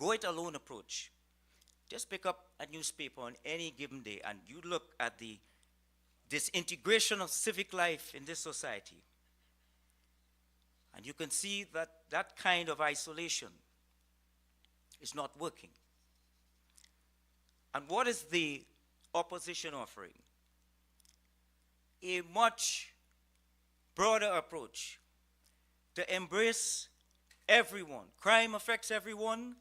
go-it-alone approach. Just pick up a newspaper on any given day and you look at the disintegration of civic life in this society. And you can see that that kind of isolation is not working. And what is the opposition offering? A much broader approach to embrace everyone. Crime affects everyone.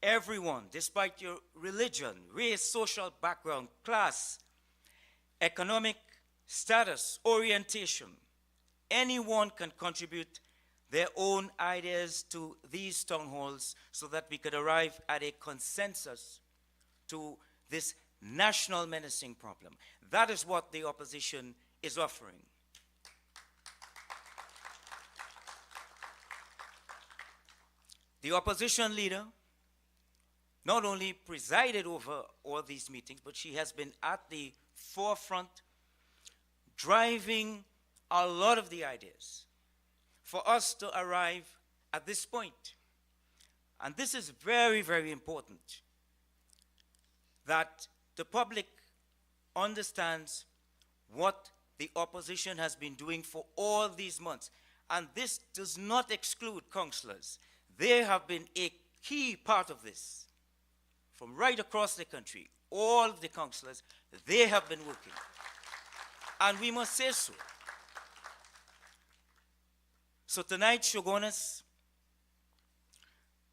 Everyone, despite your religion, race, social background, class, economic status, orientation. Anyone can contribute their own ideas to these town halls so that we could arrive at a consensus to this national menacing problem. That is what the opposition is offering. The opposition leader not only presided over all these meetings, but she has been at the forefront driving a lot of the ideas for us to arrive at this point. And this is very, very important, that the public understands what the opposition has been doing for all these months. And this does not exclude councillors. They have been a key part of this. From right across the country, all the councillors, they have been working. And we must say so. So tonight, Shogunas,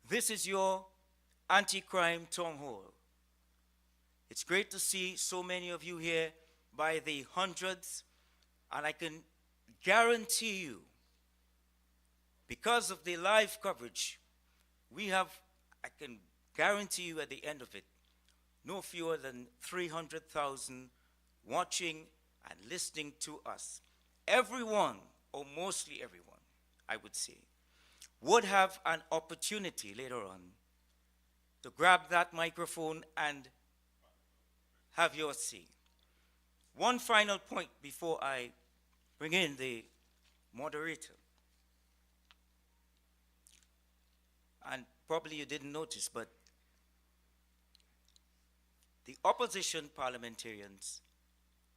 this is your anti-crime town hall. It's great to see so many of you here by the hundreds, and I can guarantee you, because of the live coverage, I can guarantee you at the end of it, no fewer than 300,000 watching and listening to us. Everyone, or mostly everyone, I would say, would have an opportunity later on to grab that microphone and have your say. One final point before I bring in the moderator. And probably you didn't notice, but the opposition parliamentarians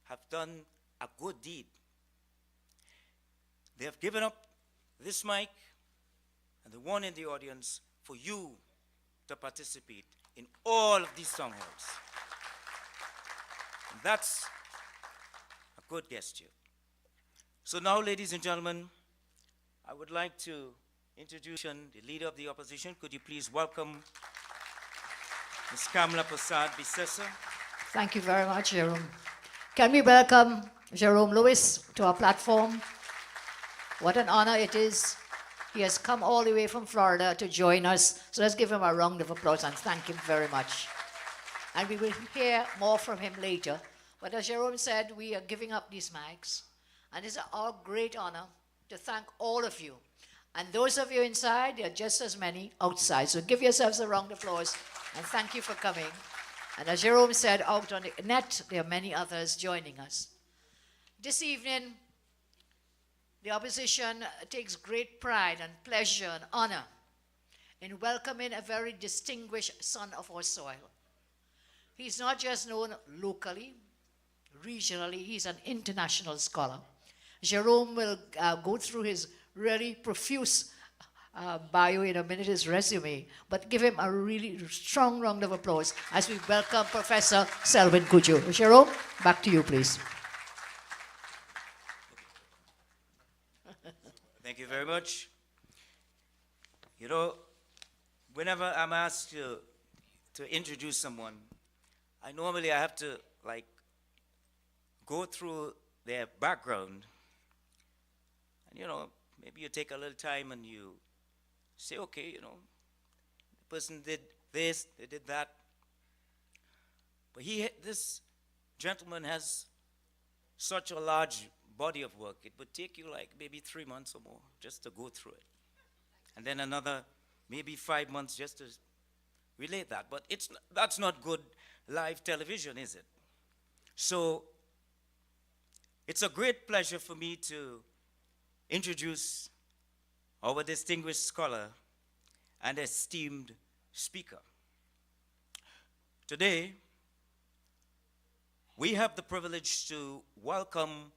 have done a good deed. They have given up this mic and the one in the audience for you to participate in all of these town halls. And that's a good gesture. So now, ladies and gentlemen, I would like to introduce the leader of the opposition. Could you please welcome Ms. Kamala Prasad Bisesa. Thank you very much, Jerome. Can we welcome Jerome Lewis to our platform? What an honor it is. He has come all the way from Florida to join us. So let's give him a round of applause and thank him very much. And we will hear more from him later. But as Jerome said, we are giving up these mics. And it's our great honor to thank all of you. And those of you inside, there are just as many outside. So give yourselves a round of applause and thank you for coming. And as Jerome said, out on the net, there are many others joining us. This evening, the opposition takes great pride and pleasure and honor in welcoming a very distinguished son of our soil. He's not just known locally, regionally, he's an international scholar. Jerome will go through his really profuse bio in a minute, his resume, but give him a really strong round of applause as we welcome Professor Selwyn Cudjoe. Jerome, back to you, please. Thank you very much. You know, whenever I'm asked to introduce someone, I have to go through their background. And maybe you take a little time and you say, okay, the person did this, they did that. But this gentleman has such a large body of work. It would take you maybe 3 months or more just to go through it. And then another maybe 5 months just to relate that. But that's not good live television, is it? So it's a great pleasure for me to introduce our distinguished scholar and esteemed speaker. Today, we have the privilege to welcome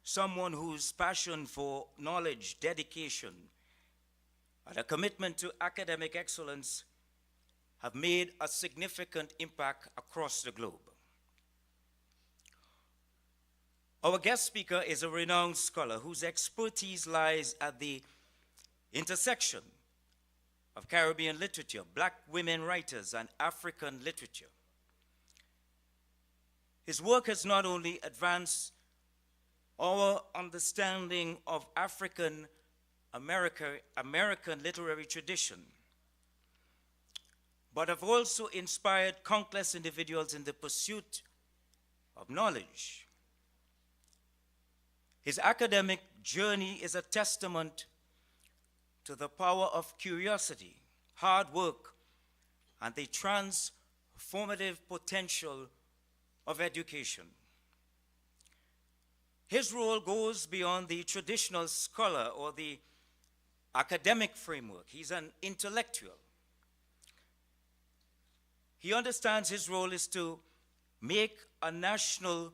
someone whose passion for knowledge, dedication, and a commitment to academic excellence have made a significant impact across the globe. Our guest speaker is a renowned scholar whose expertise lies at the intersection of Caribbean literature, Black women writers, and African literature. His work has not only advanced our understanding of African American literary tradition, but have also inspired countless individuals in the pursuit of knowledge. His academic journey is a testament to the power of curiosity, hard work, and the transformative potential of education. His role goes beyond the traditional scholar or the academic framework. He's an intellectual. He understands his role is to make a national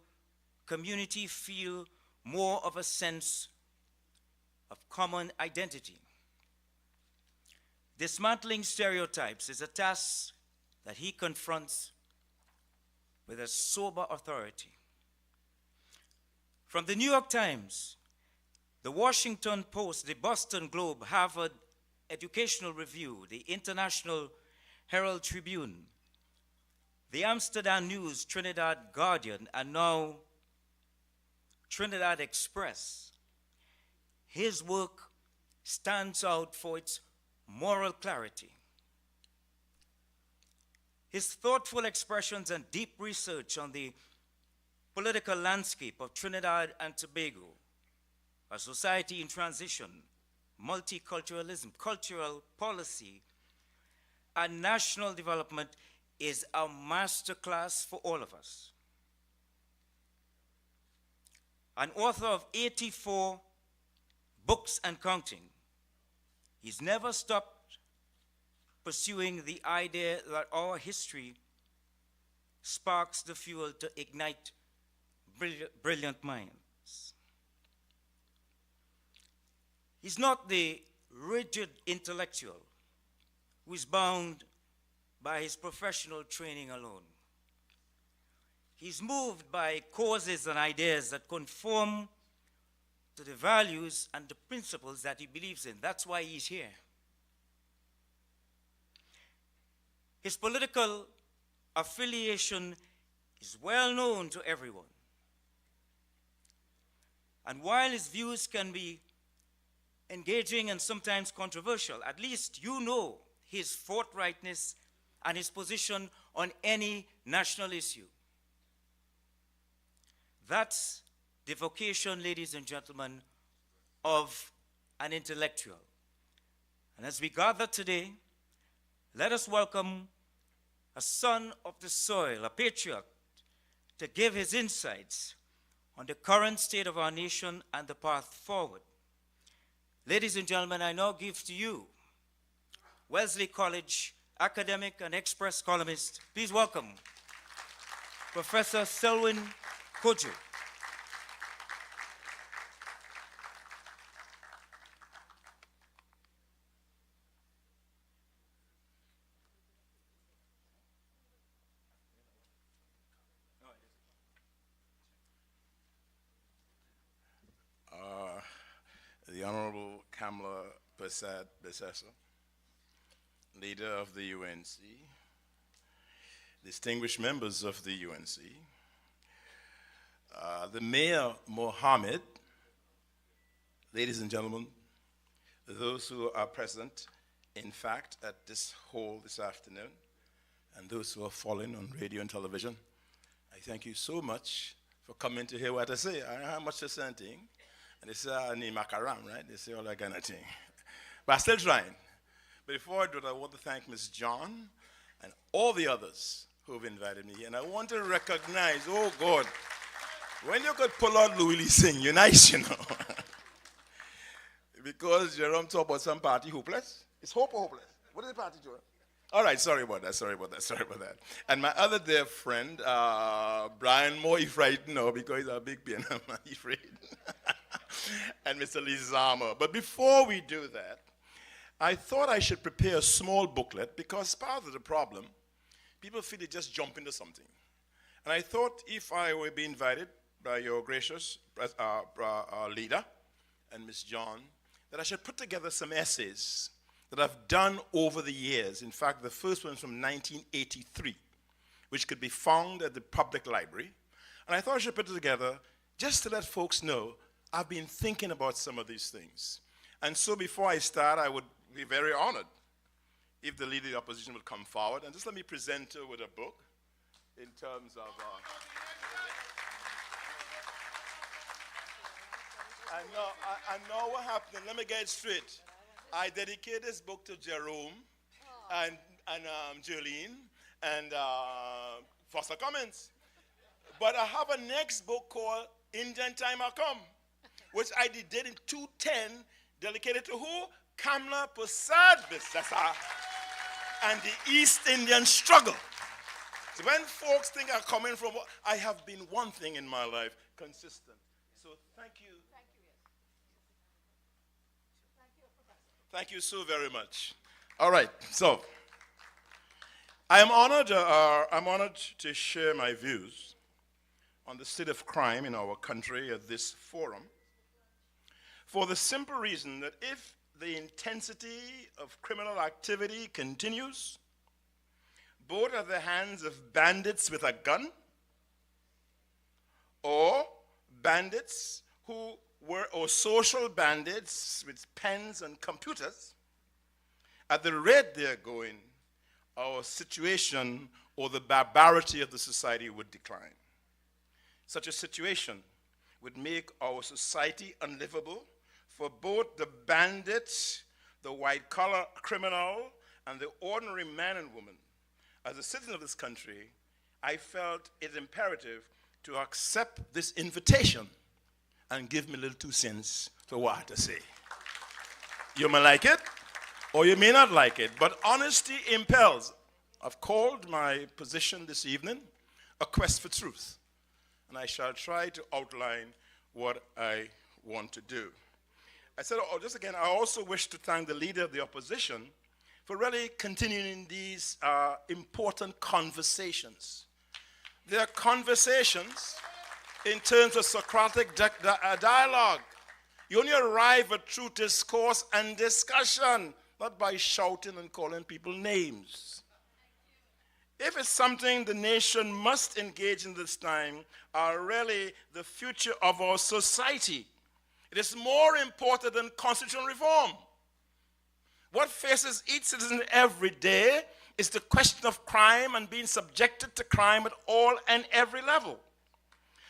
community feel more of a sense of common identity. Dismantling stereotypes is a task that he confronts with a sober authority. From the New York Times, the Washington Post, the Boston Globe, Harvard Educational Review, the International Herald Tribune, the Amsterdam News, Trinidad Guardian, and now Trinidad Express, his work stands out for its moral clarity. His thoughtful expressions and deep research on the political landscape of Trinidad and Tobago, a society in transition, multiculturalism, cultural policy, and national development is a masterclass for all of us. An author of 84 books and counting, he's never stopped pursuing the idea that our history sparks the fuel to ignite brilliant minds. He's not the rigid intellectual who is bound by his professional training alone. He's moved by causes and ideas that conform to the values and the principles that he believes in. That's why he's here. His political affiliation is well known to everyone. And while his views can be engaging and sometimes controversial, at least you know his forthrightness and his position on any national issue. That's the vocation, ladies and gentlemen, of an intellectual. And as we gather today, let us welcome a son of the soil, a patriot, to give his insights on the current state of our nation and the path forward. Ladies and gentlemen, I now give to you Wellesley College academic and Express columnist. Please welcome Professor Selwyn Kojo. The Honorable Kamala Persad Besessa, leader of the UNC, distinguished members of the UNC, the Mayor Mohammed, ladies and gentlemen, those who are present, in fact, at this hall this afternoon, and those who are following on radio and television, I thank you so much for coming to hear what I say. I have much to say anything. And they say, I need makaram, right? They say all that kind of thing. But I'm still trying. But before I do that, I want to thank Ms. John and all the others who have invited me. And I want to recognize, oh God, when you could pull out Louis Lee Singh, you're nice, you know. Because Jerome talked about some party hopeless. It's hope or hopeless? What is the party, Jerome? All right, sorry about that. And my other dear friend, Brian Moore, he's frightened now because he's a big piano man, he's afraid. And Mr. Lizama. But before we do that, I thought I should prepare a small booklet because part of the problem, people feel they just jump into something. And I thought if I were be invited by your gracious leader and Miss John, that I should put together some essays that I've done over the years. In fact, the first one is from 1983, which could be found at the public library. And I thought I should put it together just to let folks know I've been thinking about some of these things. And so before I start, I would be very honored if the leader of the opposition would come forward and just let me present her with a book in terms of... I know what happened. Let me get it straight. I dedicate this book to Jerome and Jolene and Foster Cummins. But I have a next book called Indian Time I Come, which I did in 2010, dedicated to who? Kamla Prasad Bisasa and the East Indian struggle. So when folks think I'm coming from, I have been one thing in my life, consistent. So thank you. Thank you so very much. All right, so I'm honored to share my views on the state of crime in our country at this forum for the simple reason that if the intensity of criminal activity continues, both at the hands of bandits with a gun or bandits or social bandits with pens and computers, at the rate they're going, our situation or the barbarity of the society would decline. Such a situation would make our society unlivable for both the bandits, the white-collar criminal, and the ordinary man and woman. As a citizen of this country, I felt it imperative to accept this invitation and give me a little 2 cents for what I have to say. You may like it, or you may not like it, but honesty impels. I've called my position this evening a quest for truth, and I shall try to outline what I want to do. I said, just again, I also wish to thank the leader of the opposition for really continuing these important conversations. They are conversations in terms of Socratic dialogue. You only arrive at true discourse and discussion, not by shouting and calling people names. If it's something the nation must engage in this time, are really the future of our society. It is more important than constitutional reform. What faces each citizen every day is the question of crime and being subjected to crime at all and every level.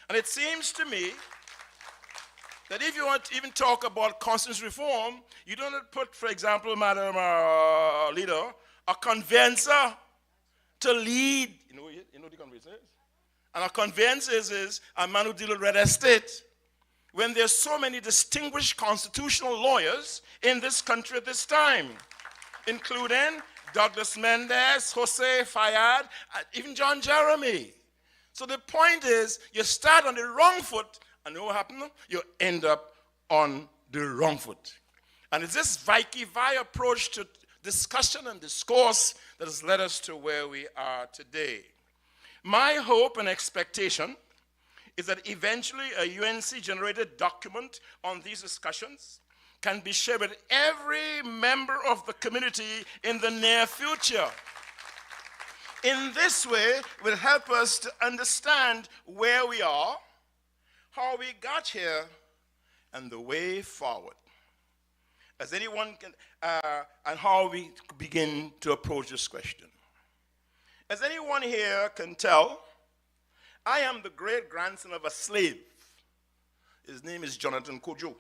And it seems to me that if you want to even talk about constitutional reform, you don't put, for example, Madam Leader, a conveyancer to lead. You know the conveyancer is? And a conveyancer is a man who deals with real estate. When there's so many distinguished constitutional lawyers in this country at this time, including Douglas Mendes, Jose Fayad, even John Jeremy. So the point is, you start on the wrong foot, and what happens? You end up on the wrong foot. And it's this Vicky-Vi approach to discussion and discourse that has led us to where we are today. My hope and expectation is that eventually a UNC-generated document on these discussions can be shared with every member of the community in the near future. In this way, it will help us to understand where we are, how we got here, and the way forward. As anyone can, and how we begin to approach this question. As anyone here can tell, I am the great-grandson of a slave. His name is Jonathan Kojo,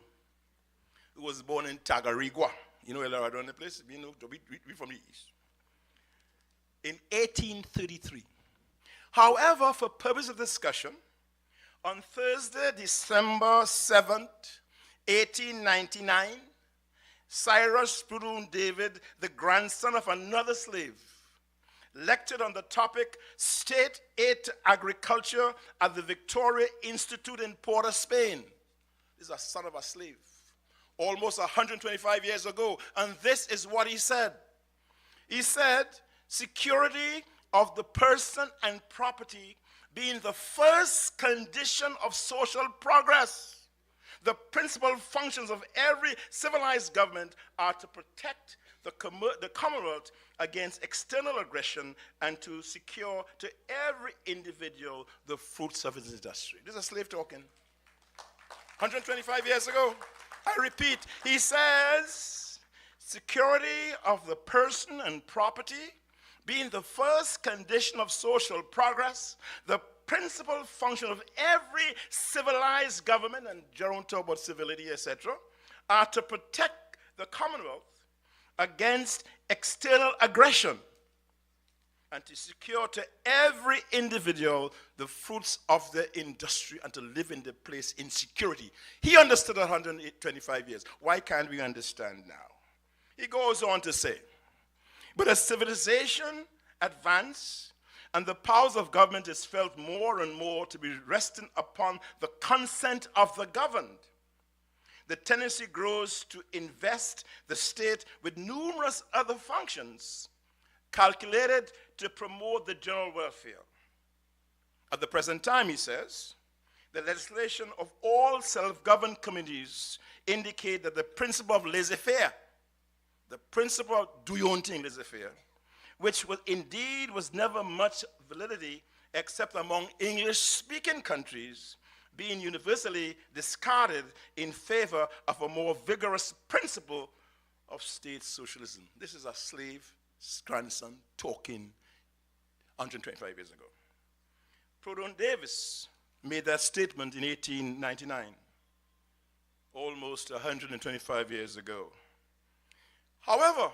who was born in Tagarigua. You know El Dorado, the place? We from the East. In 1833. However, for purpose of discussion, on Thursday, December 7th, 1899, Cyrus Prudhomme David, the grandson of another slave, lectured on the topic State Aid to Agriculture at the Victoria Institute in Port of Spain. This is a son of a slave, almost 125 years ago. And this is what he said. He said, security of the person and property being the first condition of social progress. The principal functions of every civilized government are to protect the Commonwealth against external aggression and to secure to every individual the fruits of his industry. This is a slave talking. 125 years ago. I repeat, he says, security of the person and property being the first condition of social progress, the principal function of every civilized government, and Jerome talked about civility, etc., are to protect the Commonwealth against external aggression and to secure to every individual the fruits of their industry and to live in the place in security. He understood 125 years. Why can't we understand now? He goes on to say, but as civilization advances and the powers of government is felt more and more to be resting upon the consent of the governed, the tendency grows to invest the state with numerous other functions calculated to promote the general welfare. At the present time, he says, the legislation of all self-governed communities indicate that the principle of laissez-faire, the principle of do your own thing laissez-faire, which was never much validity except among English-speaking countries, being universally discarded in favor of a more vigorous principle of state socialism. This is a slave grandson talking 125 years ago. Proudhon Davis made that statement in 1899, almost 125 years ago. However,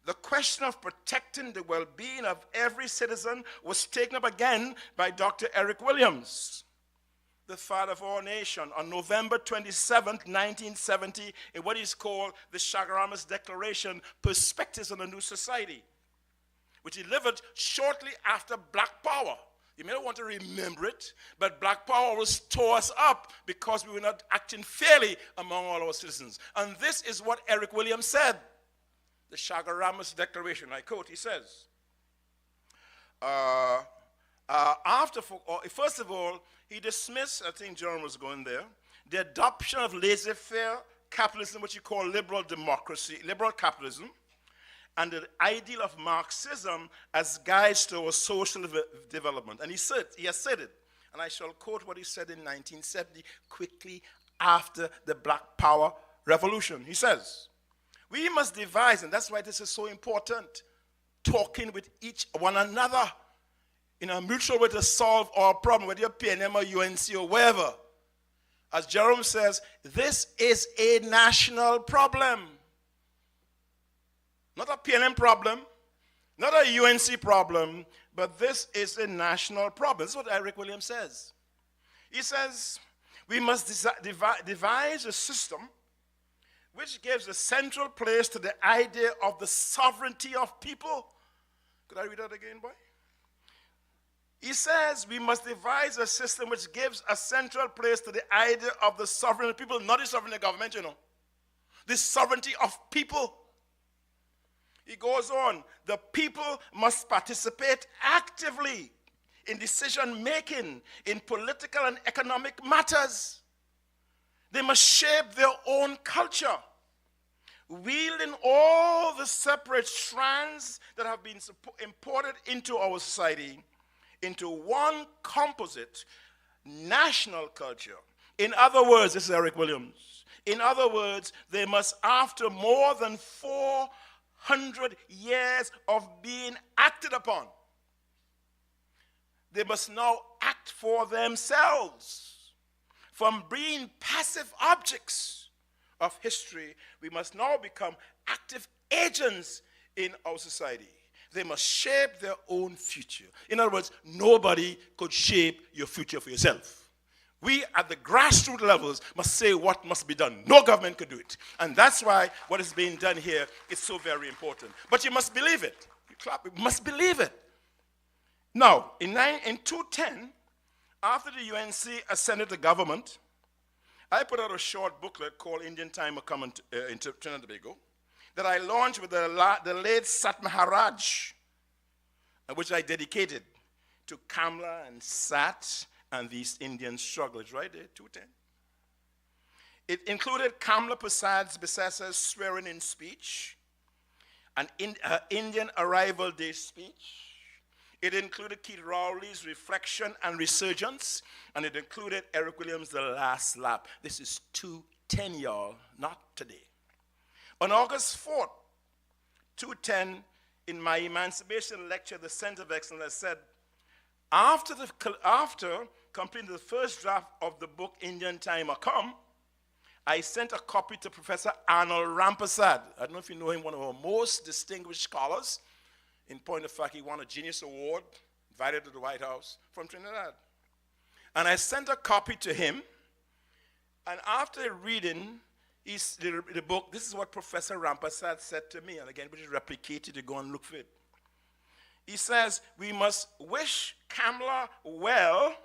the question of protecting the well-being of every citizen was taken up again by Dr. Eric Williams, the father of our nation, on November 27th, 1970, in what is called the Chaguaramas Declaration, Perspectives on a New Society, which he delivered shortly after Black Power. You may not want to remember it, but Black Power was tore us up because we were not acting fairly among all our citizens. And this is what Eric Williams said, the Chaguaramas Declaration. I quote, he says, first of all, he dismissed, I think Jerome was going there, the adoption of laissez-faire capitalism, which he called liberal democracy, liberal capitalism, and the ideal of Marxism as guides to social development. And he has said it, and I shall quote what he said in 1970, quickly after the Black Power Revolution. He says, we must devise, and that's why this is so important, talking with one another in a mutual way to solve our problem, whether you're PNM or UNC or wherever. As Jerome says, this is a national problem. Not a PNM problem, not a UNC problem, but this is a national problem. This is what Eric Williams says. He says, we must devise a system which gives a central place to the idea of the sovereignty of people. Could I read that again, boy? He says we must devise a system which gives a central place to the idea of the sovereignty of people, not the sovereignty of government, the sovereignty of people. He goes on, the people must participate actively in decision making in political and economic matters. They must shape their own culture, wielding all the separate strands that have been imported into our society into one composite national culture. In other words, this is Eric Williams. In other words, they must, after more than 400 years of being acted upon, they must now act for themselves. From being passive objects of history, we must now become active agents in our society. They must shape their own future. In other words, nobody could shape your future for yourself. We at the grassroots levels must say what must be done. No government could do it. And that's why what is being done here is so very important. But you must believe it. You clap, you must believe it. Now, in 2010, after the UNC ascended the government, I put out a short booklet called Indian Time A Coming in Trinidad and Tobago that I launched with the late Sat Maharaj, which I dedicated to Kamla and Sat and these Indian struggles, right there, 210. It included Kamla Prasad's swearing-in speech, an Indian Arrival Day speech. It included Keith Rowley's Reflection and Resurgence, and it included Eric Williams' The Last Lap. This is 210, y'all, not today. On August 4th, 210, in my emancipation lecture, the Center of Excellence, I said, after completing the first draft of the book Indian Time A Come, I sent a copy to Professor Arnold Rampersad. I don't know if you know him, one of our most distinguished scholars. In point of fact, he won a Genius Award, invited to the White House from Trinidad. And I sent a copy to him, and after reading the book, this is what Professor Rampersad said to me, and again, which is replicated, you go and look for it. He says, we must wish Kamla well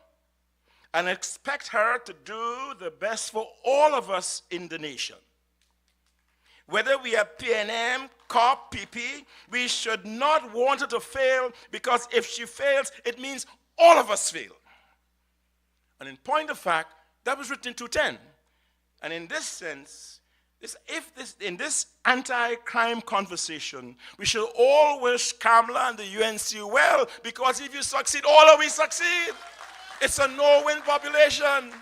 and expect her to do the best for all of us in the nation. Whether we are PNM, COP, PP, we should not want her to fail, because if she fails, it means all of us fail. And in point of fact, that was written in 210. And in this sense, in this anti-crime conversation, we should all wish Kamla and the UNC well, because if you succeed, all of we succeed. It's a no-win population.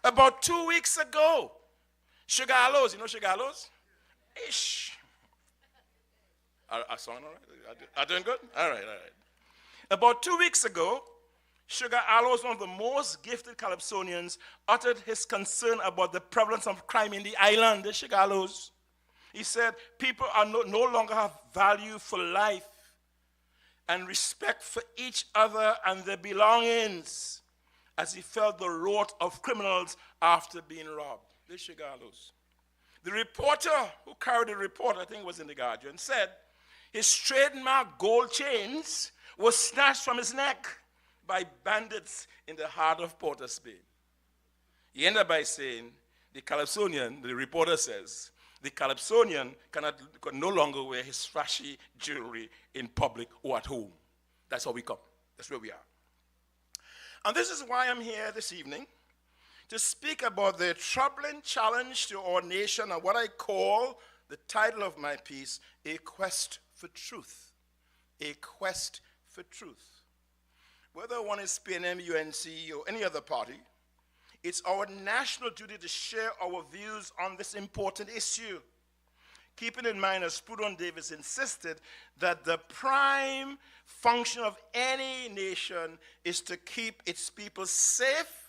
About 2 weeks ago, Sugar Aloes, you know Sugar Aloes? Ish. Are sound all right? Are doing good? All right. About 2 weeks ago, Sugar Aloes, one of the most gifted Calypsonians, uttered his concern about the prevalence of crime in the island, the Sugar Aloes. He said, people are no longer have value for life and respect for each other and their belongings, as he felt the wrath of criminals after being robbed. The Sugar Aloes. The reporter who carried the report, I think it was in The Guardian, said his trademark gold chains were snatched from his neck by bandits in the heart of Port of Spain. He ended by saying, the Calypsonian, the reporter says, the Calypsonian can no longer wear his flashy jewelry in public or at home. That's how we come. That's where we are. And this is why I'm here this evening, to speak about the troubling challenge to our nation and what I call the title of my piece, A Quest for Truth. A Quest for Truth. Whether one is PNM, UNC, or any other party, it's our national duty to share our views on this important issue. Keeping in mind, as Spudon Davis insisted, that the prime function of any nation is to keep its people safe,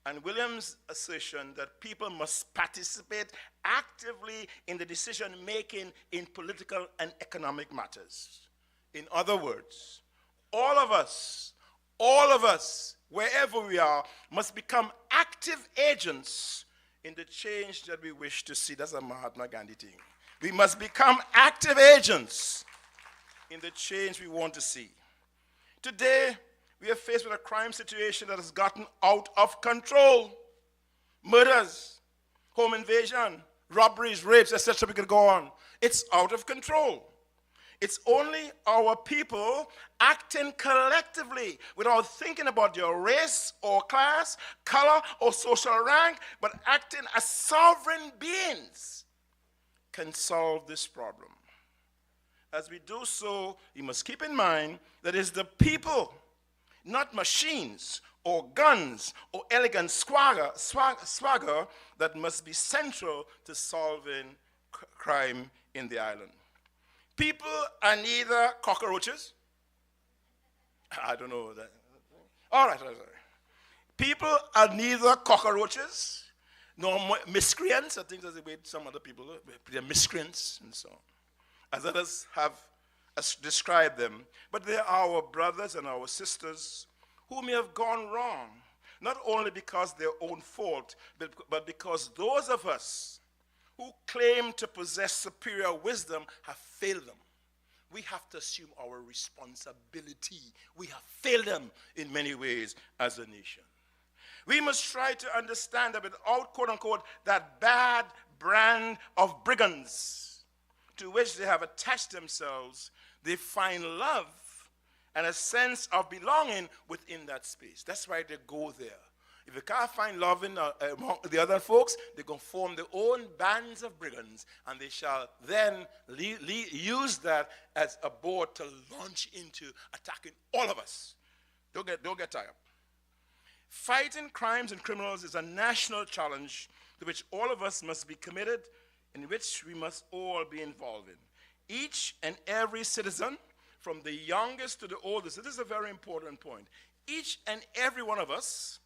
and Williams' assertion that people must participate actively in the decision-making in political and economic matters. In other words, all of us, wherever we are, must become active agents in the change that we wish to see. That's a Mahatma Gandhi thing. We must become active agents in the change we want to see. Today, we are faced with a crime situation that has gotten out of control. Murders, home invasion, robberies, rapes, etc. We could go on. It's out of control. It's only our people acting collectively without thinking about their race or class, color or social rank, but acting as sovereign beings can solve this problem. As we do so, we must keep in mind that it's the people, not machines or guns or elegant swagger that must be central to solving crime in the island. People are neither cockroaches. I don't know that. All right. People are neither cockroaches nor miscreants. I think that's the way some other people are. They're miscreants and so on, as others have described them. But they are our brothers and our sisters who may have gone wrong, not only because their own fault, but because those of us who claim to possess superior wisdom have failed them. We have to assume our responsibility. We have failed them in many ways as a nation. We must try to understand that without, quote unquote, that bad brand of brigands to which they have attached themselves, they find love and a sense of belonging within that space. That's why they go there. If you can't find love in among the other folks, they're going to form their own bands of brigands, and they shall then use that as a board to launch into attacking all of us. Don't get tired. Fighting crimes and criminals is a national challenge to which all of us must be committed, in which we must all be involved in. Each and every citizen, from the youngest to the oldest, this is a very important point. Each and every one of us,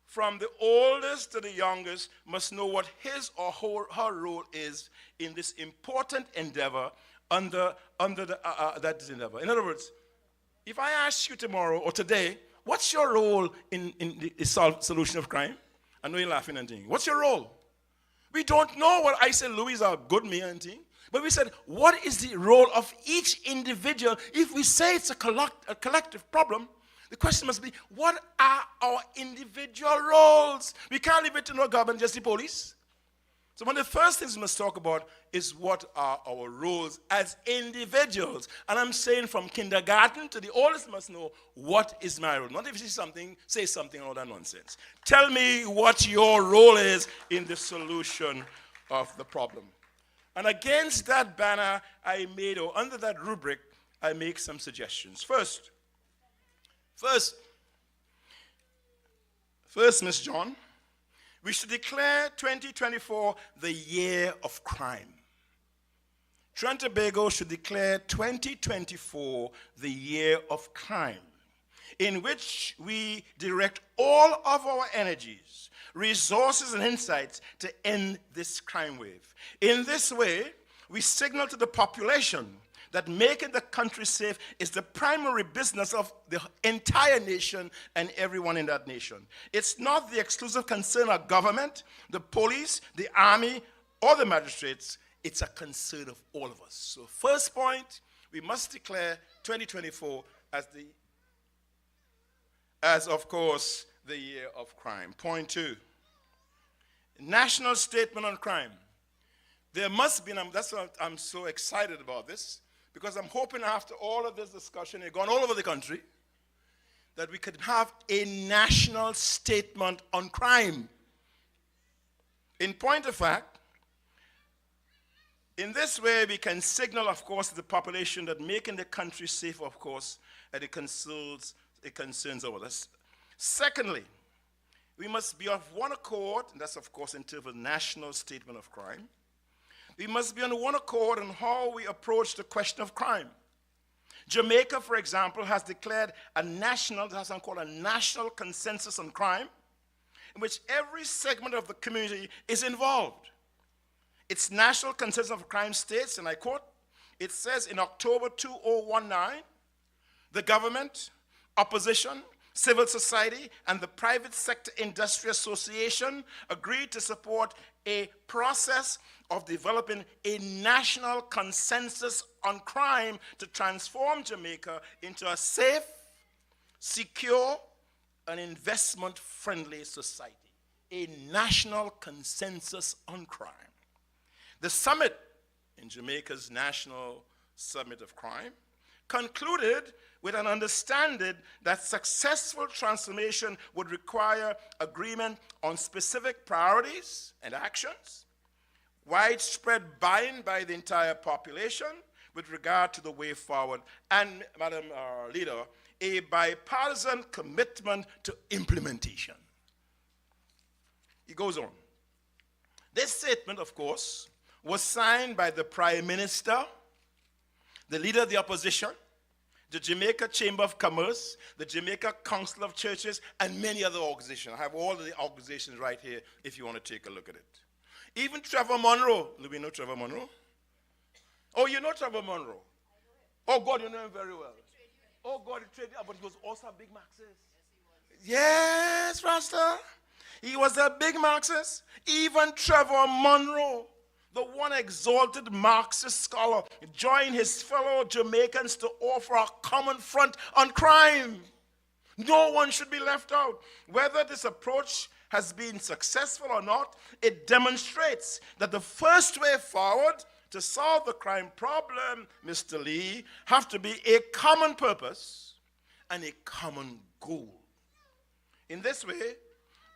from the oldest to the youngest, must know what his or her role is in this important endeavor under that endeavor. In other words, if I ask you tomorrow or today, what's your role in the solution of crime? I know you're laughing and thinking, what's your role? We don't know what I said Louis is a good man and thing. But we said, what is the role of each individual? If we say it's a collective problem, the question must be, what are our individual roles? We can't leave it to no government, just the police. So one of the first things we must talk about is what are our roles as individuals. And I'm saying from kindergarten to the oldest must know, what is my role? Not if you see something, say something, all that nonsense. Tell me what your role is in the solution of the problem. And against that banner I made, or under that rubric, I make some suggestions. First, Miss John, we should declare 2024 the year of crime. Trinidad and Tobago should declare 2024 the year of crime, in which we direct all of our energies, resources, and insights to end this crime wave. In this way, we signal to the population that making the country safe is the primary business of the entire nation and everyone in that nation. It's not the exclusive concern of government, the police, the army, or the magistrates. It's a concern of all of us. So first point, we must declare 2024 as of course, the year of crime. Point two, national statement on crime. There must be, and that's why I'm so excited about this, because I'm hoping after all of this discussion, it's gone all over the country, that we could have a national statement on crime. In point of fact, in this way, we can signal, of course, to the population that making the country safe, of course, and it concerns all of us. Secondly, we must be of one accord, and that's, of course, in terms of national statement of crime. We must be on one accord on how we approach the question of crime. Jamaica, for example, has declared a national consensus on crime, in which every segment of the community is involved. Its national consensus of crime states, and I quote, it says in October 2019, the government, opposition, civil society, and the private sector industry association agreed to support a process of developing a national consensus on crime to transform Jamaica into a safe, secure, and investment-friendly society. A national consensus on crime. The summit in Jamaica's National Summit of Crime concluded with an understanding that successful transformation would require agreement on specific priorities and actions, widespread buy-in by the entire population with regard to the way forward, and, Madam Leader, a bipartisan commitment to implementation. He goes on. This statement, of course, was signed by the Prime Minister, the Leader of the Opposition, the Jamaica Chamber of Commerce, the Jamaica Council of Churches, and many other organizations. I have all of the organizations right here if you want to take a look at it. Even Trevor Monroe. Do we know Trevor Monroe? Oh, you know Trevor Monroe? Oh, God, you know him very well. Oh, God, he traded, but he was also a big Marxist. Yes, Rasta. He was a big Marxist. Even Trevor Monroe, the one exalted Marxist scholar, joined his fellow Jamaicans to offer a common front on crime. No one should be left out. Whether this approach has been successful or not, it demonstrates that the first way forward to solve the crime problem, Mr. Lee, have to be a common purpose and a common goal. In this way,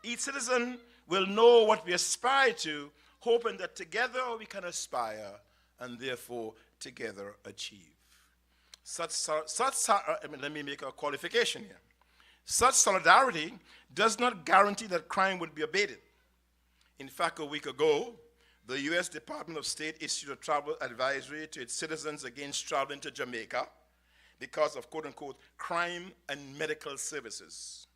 each citizen will know what we aspire to, hoping that together we can aspire and therefore together achieve. Let me make a qualification here. Such solidarity does not guarantee that crime will be abated. In fact, a week ago, the U.S. Department of State issued a travel advisory to its citizens against traveling to Jamaica because of, quote unquote, crime and medical services.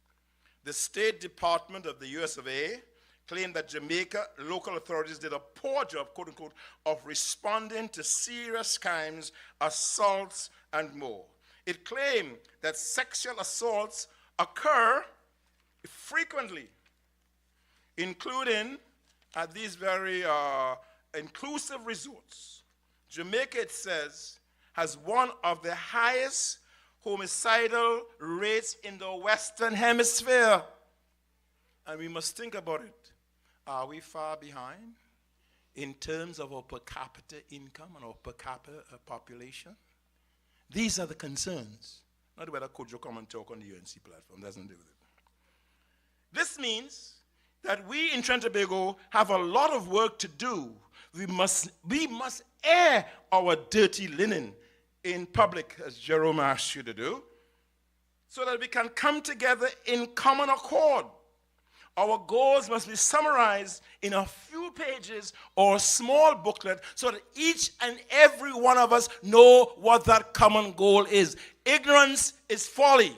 The State Department of the US of A claimed that Jamaica local authorities did a poor job, quote unquote, of responding to serious crimes, assaults, and more. It claimed that sexual assaults occur frequently, including at these very inclusive resorts. Jamaica, it says, has one of the highest homicidal rates in the Western Hemisphere. And we must think about it. Are we far behind in terms of our per capita income and our per capita population? These are the concerns. Not whether Kojo come and talk on the UNC platform. Doesn't do with it. This means that we in Trinidad and Tobago have a lot of work to do. We must air our dirty linen in public, as Jerome asked you to do, so that we can come together in common accord. Our goals must be summarized in a few pages or a small booklet so that each and every one of us know what that common goal is. Ignorance is folly.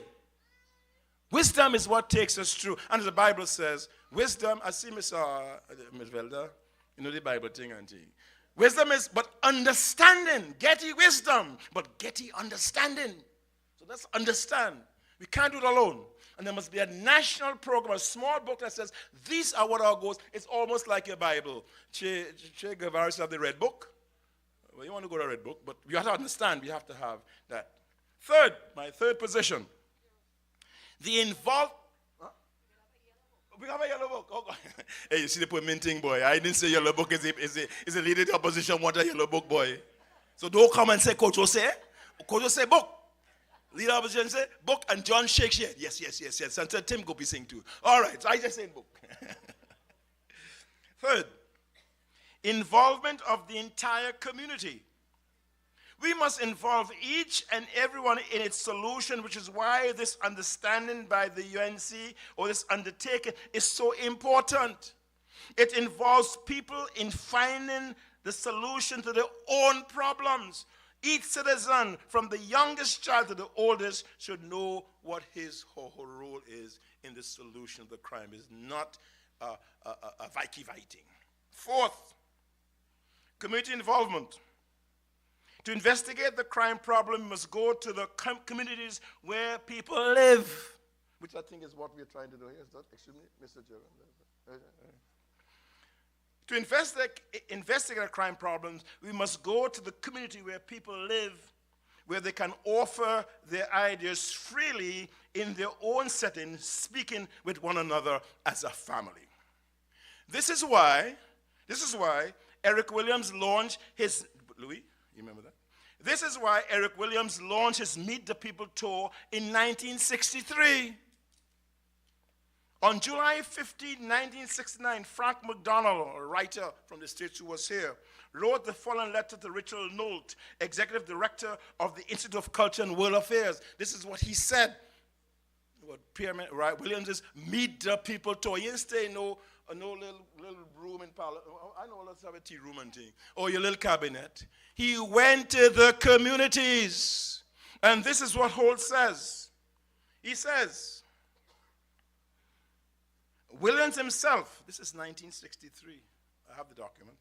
Wisdom is what takes us through. And as the Bible says, wisdom, I see Miss Velda, you know the Bible thing, auntie. Wisdom is but understanding. Get ye wisdom, but get ye understanding. So let's understand. We can't do it alone. And there must be a national program, a small book that says, these are what our goals. It's almost like your Bible. Che Guevara have the red book. Well, you want to go to the red book, but you have to understand, we have to have that. Third, my third position. The involved... Huh? We have a yellow book. Oh, God. Hey, you see the minting, boy. I didn't say yellow book is a leader of the opposition want a yellow book, boy. So don't come and say, Coach say. Coach say book. Leader of opposition say book, and John shakes your head. Yes. And so Tim go be saying too. All right, so I just saying book. Third, involvement of the entire community. We must involve each and everyone in its solution, which is why this understanding by the UNC or this undertaking is so important. It involves people in finding the solution to their own problems. Each citizen, from the youngest child to the oldest, should know what his or her role is in the solution of the crime. It's not a Viking. Fourth, community involvement. To investigate the crime problem, we must go to the communities where people live, which I think is what we're trying to do here. Is that, excuse me, Mr. Jerome? To investigate crime problems, we must go to the community where people live, where they can offer their ideas freely in their own setting, speaking with one another as a family. This is why Eric Williams launched his, Louis, you remember that? This is why Eric Williams launched his Meet the People tour in 1963. On July 15, 1969, Frank McDonald, a writer from the States who was here, wrote the following letter to Richard Nolt, Executive Director of the Institute of Culture and World Affairs. This is what he said. What Pierre Williams is, Meet the People tour. You didn't stay in no little room in Parliament. I know, let's have a tea room and thing. Or your little cabinet. He went to the communities. And this is what Holt says. He says, Williams himself, this is 1963, I have the document.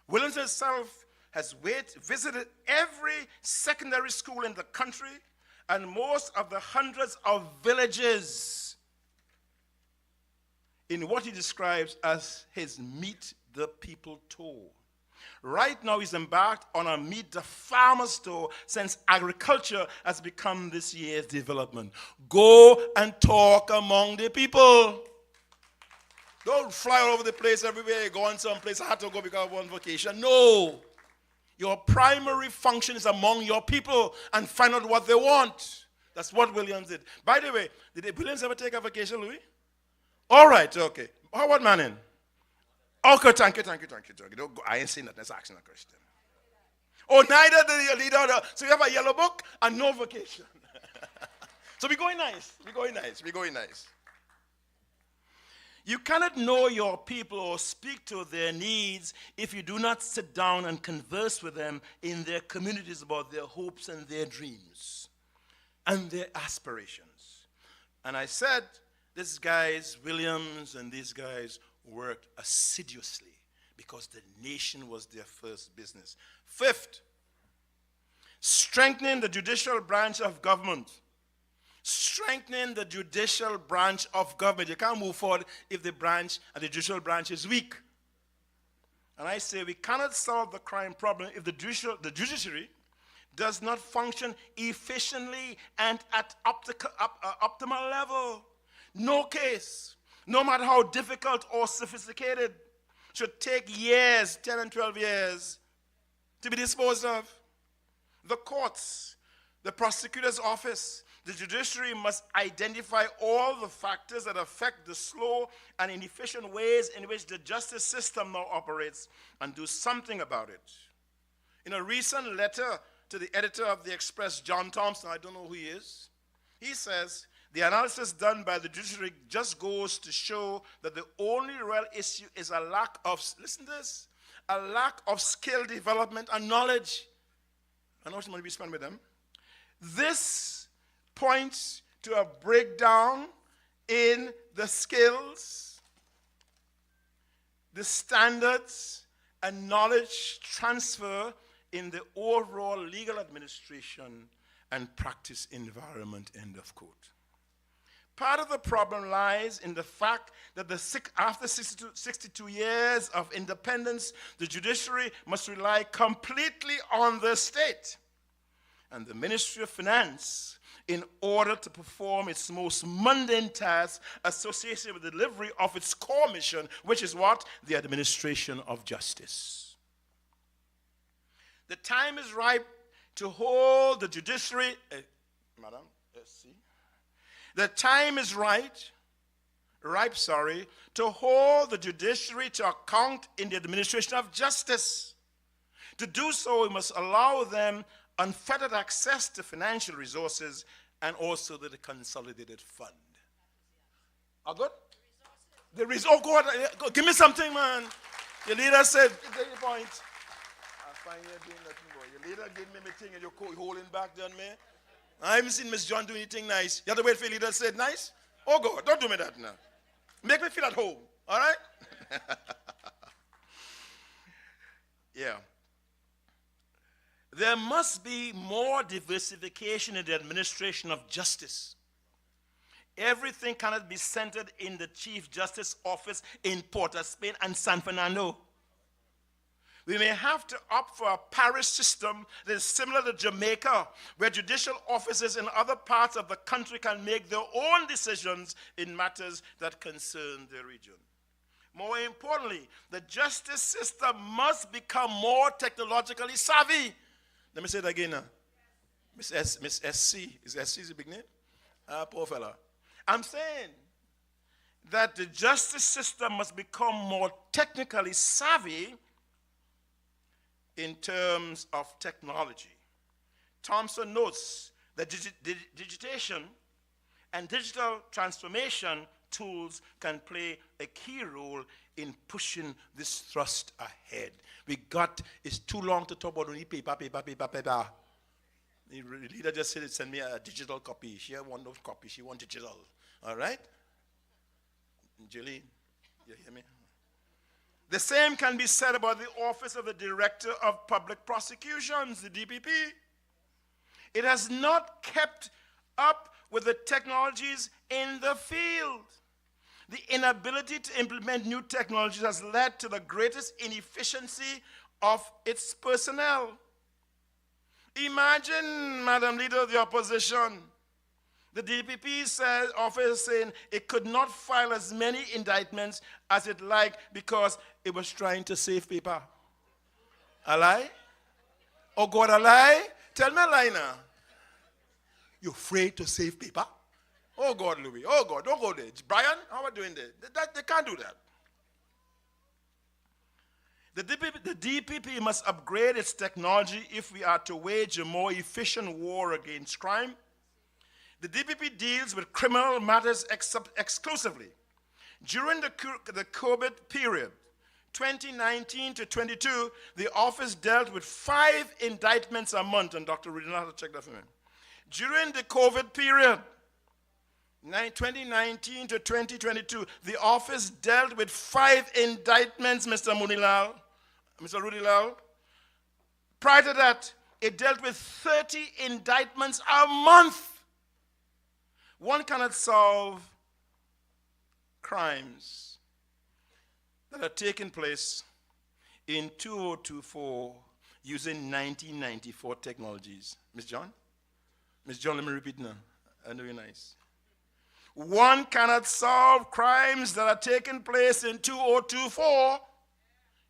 Williams himself has visited every secondary school in the country and most of the hundreds of villages in what he describes as his Meet the People tour. Right now, he's embarked on a meet the farmer store since agriculture has become this year's development. Go and talk among the people. Don't fly all over the place everywhere. Go on someplace. I had to go because I was on vacation. No. Your primary function is among your people and find out what they want. That's what Williams did. By the way, did Williams ever take a vacation, Louis? All right, okay. How about Manning? Okay, thank you. Don't go. I ain't saying that. That's asking a question. Oh, neither did your leader. So you have a yellow book and no vacation. So we're going nice. You cannot know your people or speak to their needs if you do not sit down and converse with them in their communities about their hopes and their dreams and their aspirations. And I said, these guys, Williams and these guys, worked assiduously because the nation was their first business. Fifth, strengthening the judicial branch of government. Strengthening the judicial branch of government. You can't move forward if the judicial branch is weak. And I say we cannot solve the crime problem if the judiciary does not function efficiently and at optimal level. No case, no matter how difficult or sophisticated, should take years, 10 and 12 years, to be disposed of. The courts, the prosecutor's office, the judiciary must identify all the factors that affect the slow and inefficient ways in which the justice system now operates and do something about it. In a recent letter to the editor of the Express, John Thompson, I don't know who he is, he says, the analysis done by the judiciary just goes to show that the only real issue is a lack of, listen to this, a lack of skill development and knowledge. I know how much money we spend with them. This points to a breakdown in the skills, the standards, and knowledge transfer in the overall legal administration and practice environment, end of quote. Part of the problem lies in the fact that after 62 years of independence, the judiciary must rely completely on the state and the Ministry of Finance in order to perform its most mundane tasks associated with the delivery of its core mission, which is what? The administration of justice. The time is ripe to hold the judiciary, Madam, SC. The time is ripe, to hold the judiciary to account in the administration of justice. To do so, we must allow them unfettered access to financial resources and also to the consolidated fund. All good? The resources. Oh, God, give me something, man. Your leader said, get your point. I find you doing nothing, boy. Your leader gave me my thing and you're holding back, done me. I haven't seen Miss John do anything nice. You have to wait for your leader to say nice? Oh, God, don't do me that now. Make me feel at home, all right? Yeah. There must be more diversification in the administration of justice. Everything cannot be centered in the Chief Justice Office in Port of Spain and San Fernando. We may have to opt for a parish system that is similar to Jamaica, where judicial officers in other parts of the country can make their own decisions in matters that concern their region. More importantly, the justice system must become more technologically savvy. Let me say it again now. Miss SC. Is SC the big name? Poor fella. I'm saying that the justice system must become more technically savvy in terms of technology. Thompson notes that digitation and digital transformation tools can play a key role in pushing this thrust ahead. It's too long to talk about only paper. The leader just said, send me a digital copy. She want no copy, she want digital. All right? Julie, you hear me? The same can be said about the Office of the Director of Public Prosecutions, the DPP. It has not kept up with the technologies in the field. The inability to implement new technologies has led to the greatest inefficiency of its personnel. Imagine, Madam Leader of the Opposition, the DPP office saying it could not file as many indictments as it liked because it was trying to save paper. A lie? Oh God, a lie? Tell me a lie now. You're afraid to save paper? Oh God, Louis. Oh God, don't go there. Brian, how are we doing there? They can't do that. The DPP must upgrade its technology if we are to wage a more efficient war against crime. The DPP deals with criminal matters exclusively. During the COVID period, 2019 to 22, the office dealt with 5 indictments a month, and Dr. Rudy has to check that for me. During the COVID period, 2019 to 2022, the office dealt with 5 indictments, Mr. Munilal, Mr. Rudy Lal. Prior to that, it dealt with 30 indictments a month. One cannot solve crimes that are taking place in 2024 using 1994 technologies. Miss John? Miss John, let me repeat now. I know you're nice. One cannot solve crimes that are taking place in 2024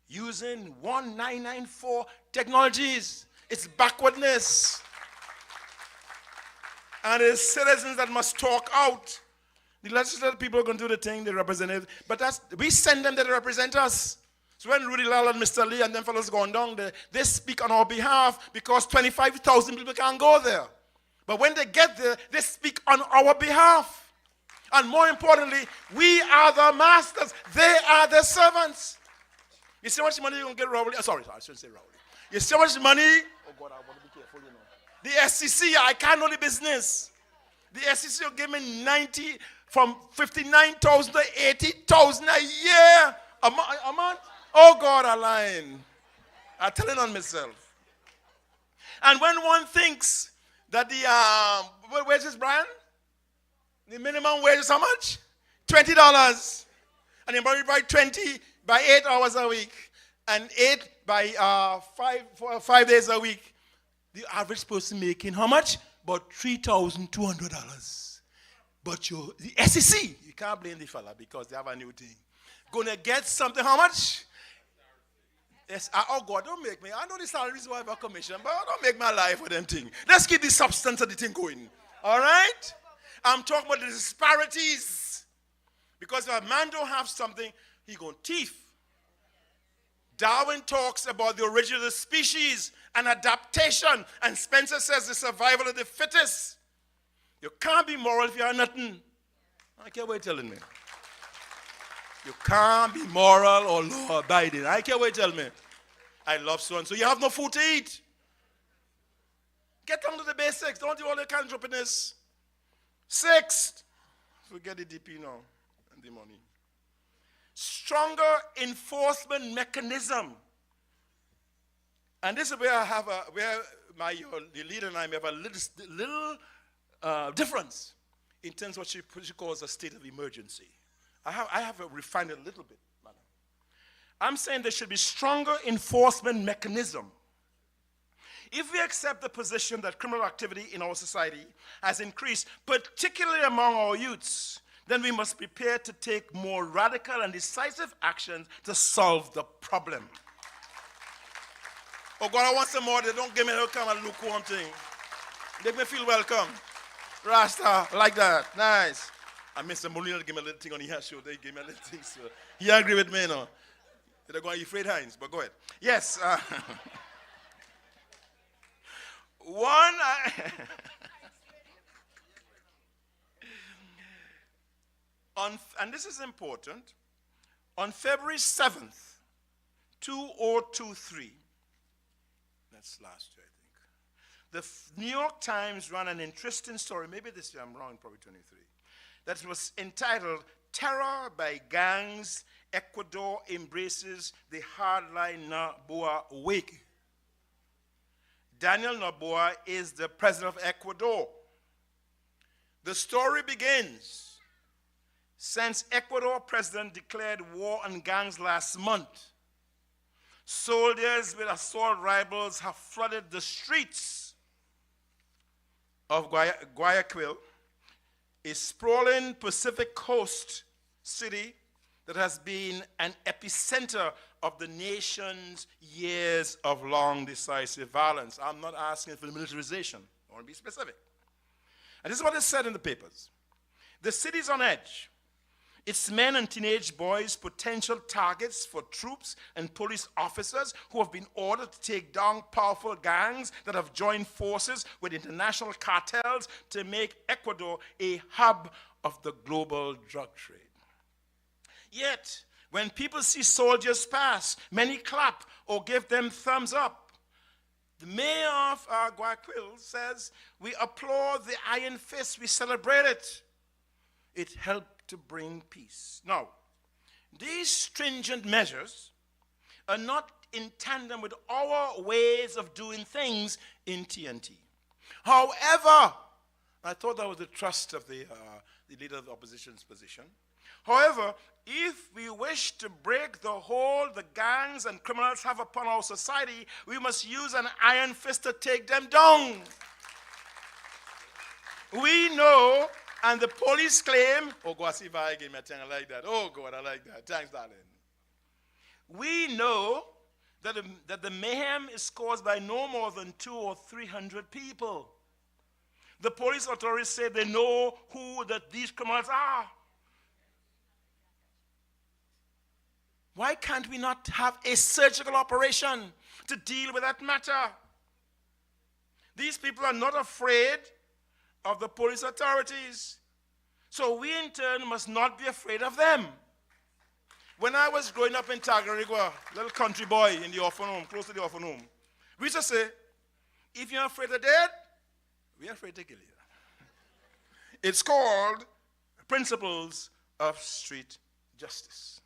using 1994 technologies. It's backwardness. And it's citizens that must talk out. The legislative people are going to do the thing, they represent it. But we send them that represent us. So when Rudy Lal and Mr. Lee and them fellows going down there, they speak on our behalf because 25,000 people can't go there. But when they get there, they speak on our behalf. And more importantly, we are the masters. They are the servants. You see how much money you're going to get, Rowley? Sorry, I shouldn't say Rowley. You see how much money? Oh, God, I want to be careful, you know. The SEC, I can't know the business. The SEC will give me 90, from 59,000 to 80,000 a year. A month? Oh, God, I'm lying. I'm telling on myself. And when one thinks that the, where's this, Brian? The minimum wage is how much? $20. And you multiply 20 by 8 hours a week. And 8 by 5 days a week. The average person making how much? About $3,200. But the SEC, you can't blame the fella because they have a new thing. Gonna get something, how much? Yes, oh God, don't make me. I know the salaries why I have a commission, but don't make my life for them thing. Let's keep the substance of the thing going. All right? I'm talking about the disparities. Because if a man don't have something, he gonna thief. Darwin talks about the origin of the species and adaptation. And Spencer says the survival of the fittest. You can't be moral if you have nothing. I don't care what you're telling me. You can't be moral or law abiding. I don't care what you tell me. I love so-and-so. You have no food to eat. Get down to the basics. Don't do all the cantropeness. Sixth, forget the DP now and the money. Stronger enforcement mechanism. And this is where I have the leader and I may have a little difference in terms of what she calls a state of emergency. I have refined it a little bit, madam. I'm saying there should be stronger enforcement mechanism. If we accept the position that criminal activity in our society has increased, particularly among our youths, then we must prepare to take more radical and decisive actions to solve the problem. Oh God, I want some more. They don't give me no kind of lukewarm thing. Make me feel welcome. Rasta, like that. Nice. And Mr. Molina gave me a little thing on his show. They gave me a little thing. So he agree with me now. They're going to Fred Hines, but go ahead. Yes. And this is important. On February 7th, 2023, that's last year, I think, the New York Times ran an interesting story, maybe this year, I'm wrong, probably 23, that was entitled, Terror by Gangs, Ecuador Embraces the Hardline Noboa Wake. Daniel Noboa is the president of Ecuador. The story begins, since Ecuador president declared war on gangs last month, soldiers with assault rifles have flooded the streets of Guayaquil, a sprawling Pacific coast city that has been an epicenter of the nation's years of long decisive violence. I'm not asking for the militarization. I want to be specific. And this is what is said in the papers. The city's on edge. Its men and teenage boys potential targets for troops and police officers who have been ordered to take down powerful gangs that have joined forces with international cartels to make Ecuador a hub of the global drug trade. Yet, when people see soldiers pass, many clap or give them thumbs up. The mayor of Guayaquil says, "We applaud the iron fist, we celebrate it. It helped to bring peace." Now, these stringent measures are not in tandem with our ways of doing things in TNT. However, I thought that was the trust of the leader of the opposition's position. However, if we wish to break the hold the gangs and criminals have upon our society, we must use an iron fist to take them down. We know, and the police claim, oh, God, see if I give me a thing like that. Oh, God, I like that. Thanks, darling. We know that the mayhem is caused by no more than 200 or 300 people. The police authorities say they know who these criminals are. Why can't we not have a surgical operation to deal with that matter? These people are not afraid of the police authorities. So we in turn must not be afraid of them. When I was growing up in Tagarigua, little country boy in the orphan home, close to the orphan home, we used to say, if you're afraid of death, we're afraid to kill you. It's called principles of street justice.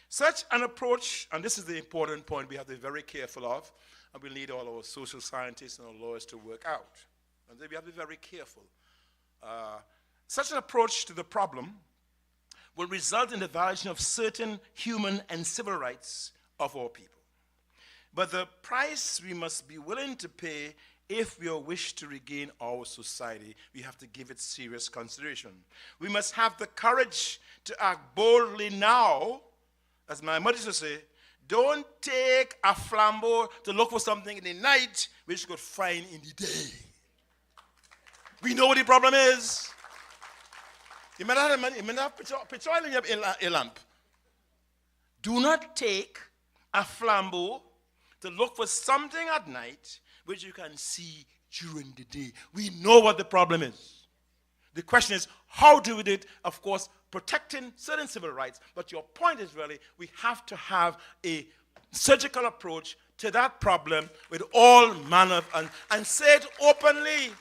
Such an approach, and this is the important point we have to be very careful of, and we need all our social scientists and our lawyers to work out. And we have to be very careful. Such an approach to the problem will result in the violation of certain human and civil rights of our people. But the price we must be willing to pay if we wish to regain our society, we have to give it serious consideration. We must have the courage to act boldly now. As my mother used to say, don't take a flambeau to look for something in the night which you could find in the day. We know what the problem is. You may not have picture oil in your lamp. Do not take a flambeau to look for something at night which you can see during the day. We know what the problem is. The question is, how do we do it? Of course, protecting certain civil rights. But your point is really, we have to have a surgical approach to that problem with all manner of, and say it openly.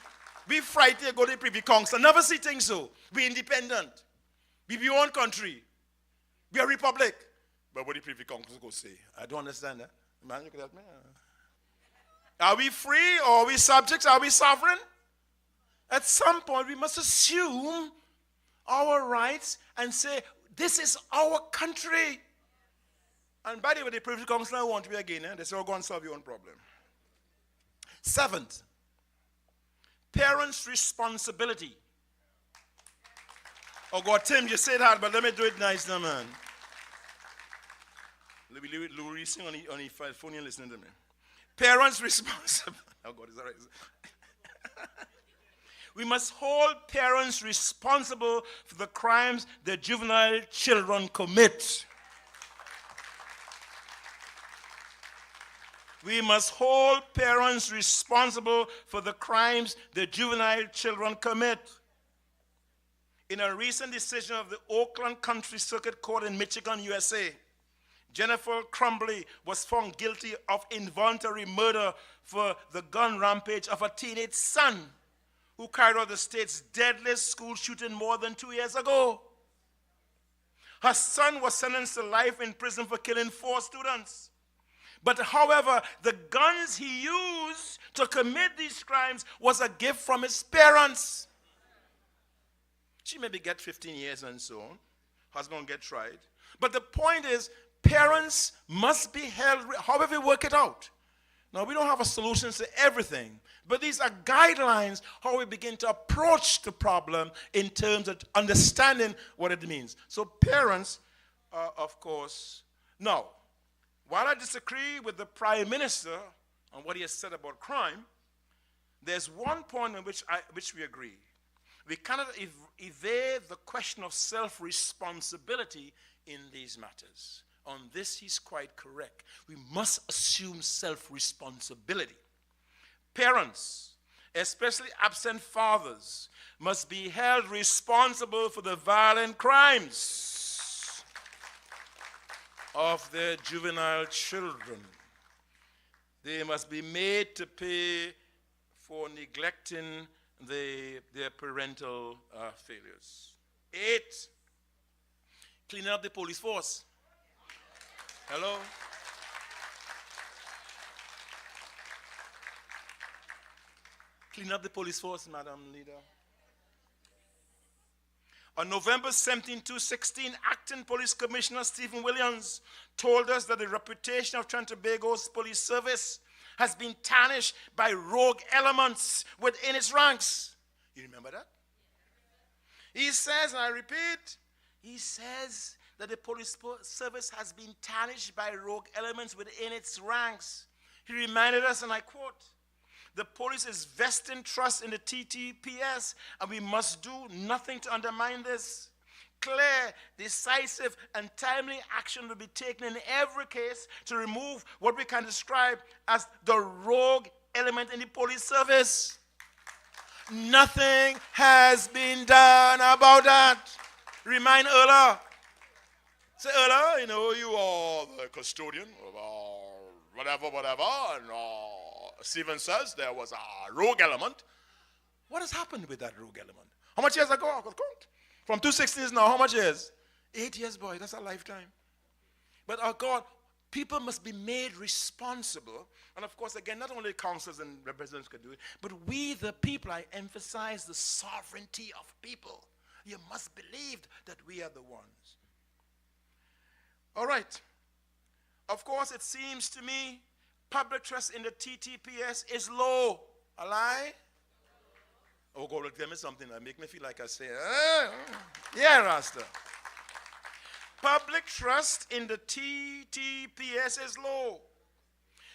We frightened, go to the Privy Council. Never see things so. Be independent. We be one country. Be a republic. But what the Privy Council go say? I don't understand that. Man, you could help me. Are we free or are we subjects? Are we sovereign? At some point, we must assume our rights and say, this is our country. And by the way, the Privy Council don't want to be again. They say, oh, go and solve your own problem. Seventh, parents' responsibility. Oh, God, Tim, you said that, but let me do it nice now, man. Let me leave it Louis sing on the phone and listening to me. Parents' responsibility. Oh, God, is that right? We must hold parents responsible for the crimes their juvenile children commit. We must hold parents responsible for the crimes their juvenile children commit. In a recent decision of the Oakland Country Circuit Court in Michigan, USA, Jennifer Crumbley was found guilty of involuntary murder for the gun rampage of a teenage son who carried out the state's deadliest school shooting more than 2 years ago. Her son was sentenced to life in prison for killing 4 students. But however, the guns he used to commit these crimes was a gift from his parents. She maybe get 15 years and so on. Husband get tried. But the point is, Parents must be held, however we work it out. Now, we don't have a solution to everything, but these are guidelines how we begin to approach the problem in terms of understanding what it means. So parents, of course, now, while I disagree with the Prime Minister on what he has said about crime, there's one point in which we agree. We cannot evade the question of self-responsibility in these matters. On this, he's quite correct. We must assume self-responsibility. Parents, especially absent fathers, must be held responsible for the violent crimes of their juvenile children. They must be made to pay for neglecting their parental failures. 8, clean up the police force. Hello? Clean up the police force, Madam Leader. On November 17, 2016, Acting Police Commissioner Stephen Williams told us that the reputation of Trinidad and Tobago's police service has been tarnished by rogue elements within its ranks. You remember that? He says, and I repeat, he says that the police service has been tarnished by rogue elements within its ranks. He reminded us, and I quote, the police is vesting trust in the TTPS, and we must do nothing to undermine this. Clear, decisive, and timely action will be taken in every case to remove what we can describe as the rogue element in the police service. Nothing has been done about that. Remind Erla. Say, Erla, you know, you are the custodian of whatever, and Stephen says there was a rogue element. What has happened with that rogue element? How much years ago? I could count. From 260s now, how much years? 8 years, boy. That's a lifetime. But our God, people must be made responsible. And of course, again, not only councils and representatives can do it, but we, the people, I emphasize the sovereignty of people. You must believe that we are the ones. All right. Of course, it seems to me public trust in the TTPS is low. A lie? Oh, God will tell me something that make me feel like I say, yeah, Rasta. Public trust in the TTPS is low.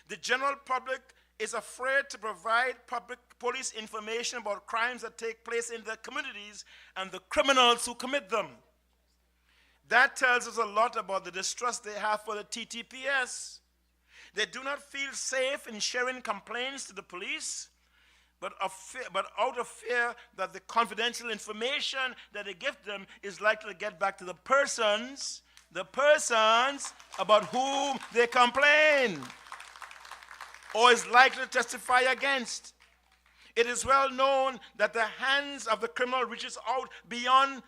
The general public is afraid to provide public police information about crimes that take place in their communities and the criminals who commit them. That tells us a lot about the distrust they have for the TTPS. They do not feel safe in sharing complaints to the police, but out of fear that the confidential information that they give them is likely to get back to the persons about whom they complain, or is likely to testify against. It is well known that the hands of the criminal reaches out behind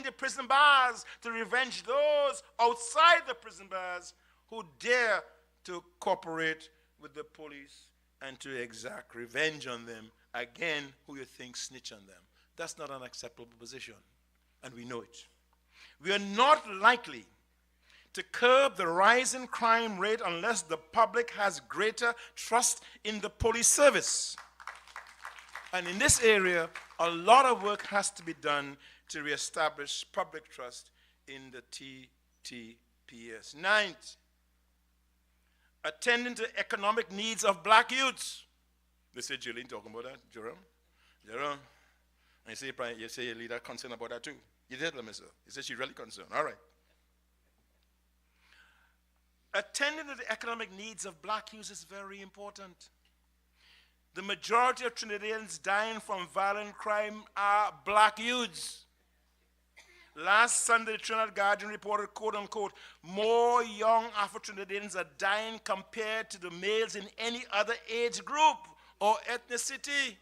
the prison bars to revenge those outside the prison bars who dare to cooperate with the police and to exact revenge on them, again, who you think snitch on them. That's not an acceptable position, and we know it. We are not likely to curb the rising crime rate unless the public has greater trust in the police service. And in this area, a lot of work has to be done to reestablish public trust in the TTPS. 9th, attending to economic needs of black youths. They say Jillian talking about that, Jerome. And you say your leader concerned about that too. You did, Mr. You said she's really concerned. All right. Attending to the economic needs of black youths is very important. The majority of Trinidadians dying from violent crime are black youths. Last Sunday, the Trinidad Guardian reported, quote unquote, more young Afro-Trinidadians are dying compared to the males in any other age group or ethnicity.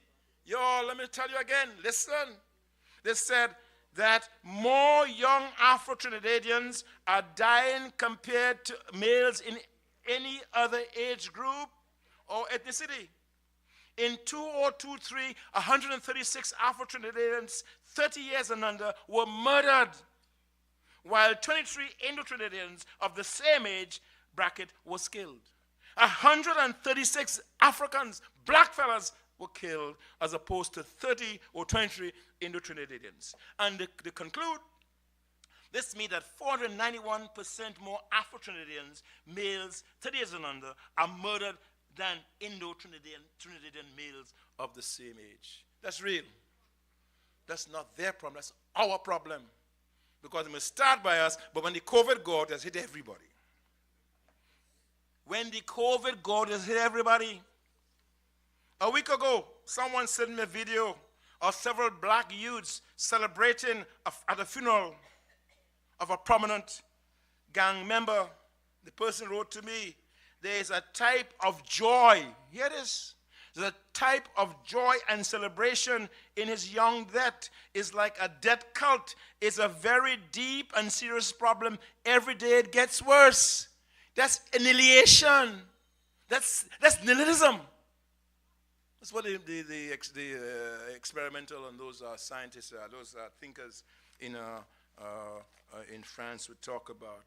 Y'all, let me tell you again, listen. They said that more young Afro-Trinidadians are dying compared to males in any other age group or ethnicity. In 2023, 136 Afro-Trinidadians 30 years and under were murdered, while 23 Indo-Trinidadians of the same age bracket was killed. 136 Africans, black fellas, were killed as opposed to 30 or 23 Indo-Trinidadians. And they conclude, this means that 491% more Afro-Trinidadians, males 30 years and under, are murdered than Indo-Trinidadian males of the same age. That's real. That's not their problem, that's our problem. Because it may start by us, but when the COVID got, it has hit everybody. When the COVID got, it has hit everybody. A week ago, someone sent me a video of several black youths celebrating at a funeral of a prominent gang member. The person wrote to me, there is a type of joy. Hear this. There's a type of joy and celebration in his young death. It's like a death cult. It's a very deep and serious problem. Every day it gets worse. That's annihilation. That's nihilism. That's what the experimental and those scientists, those thinkers in France would talk about.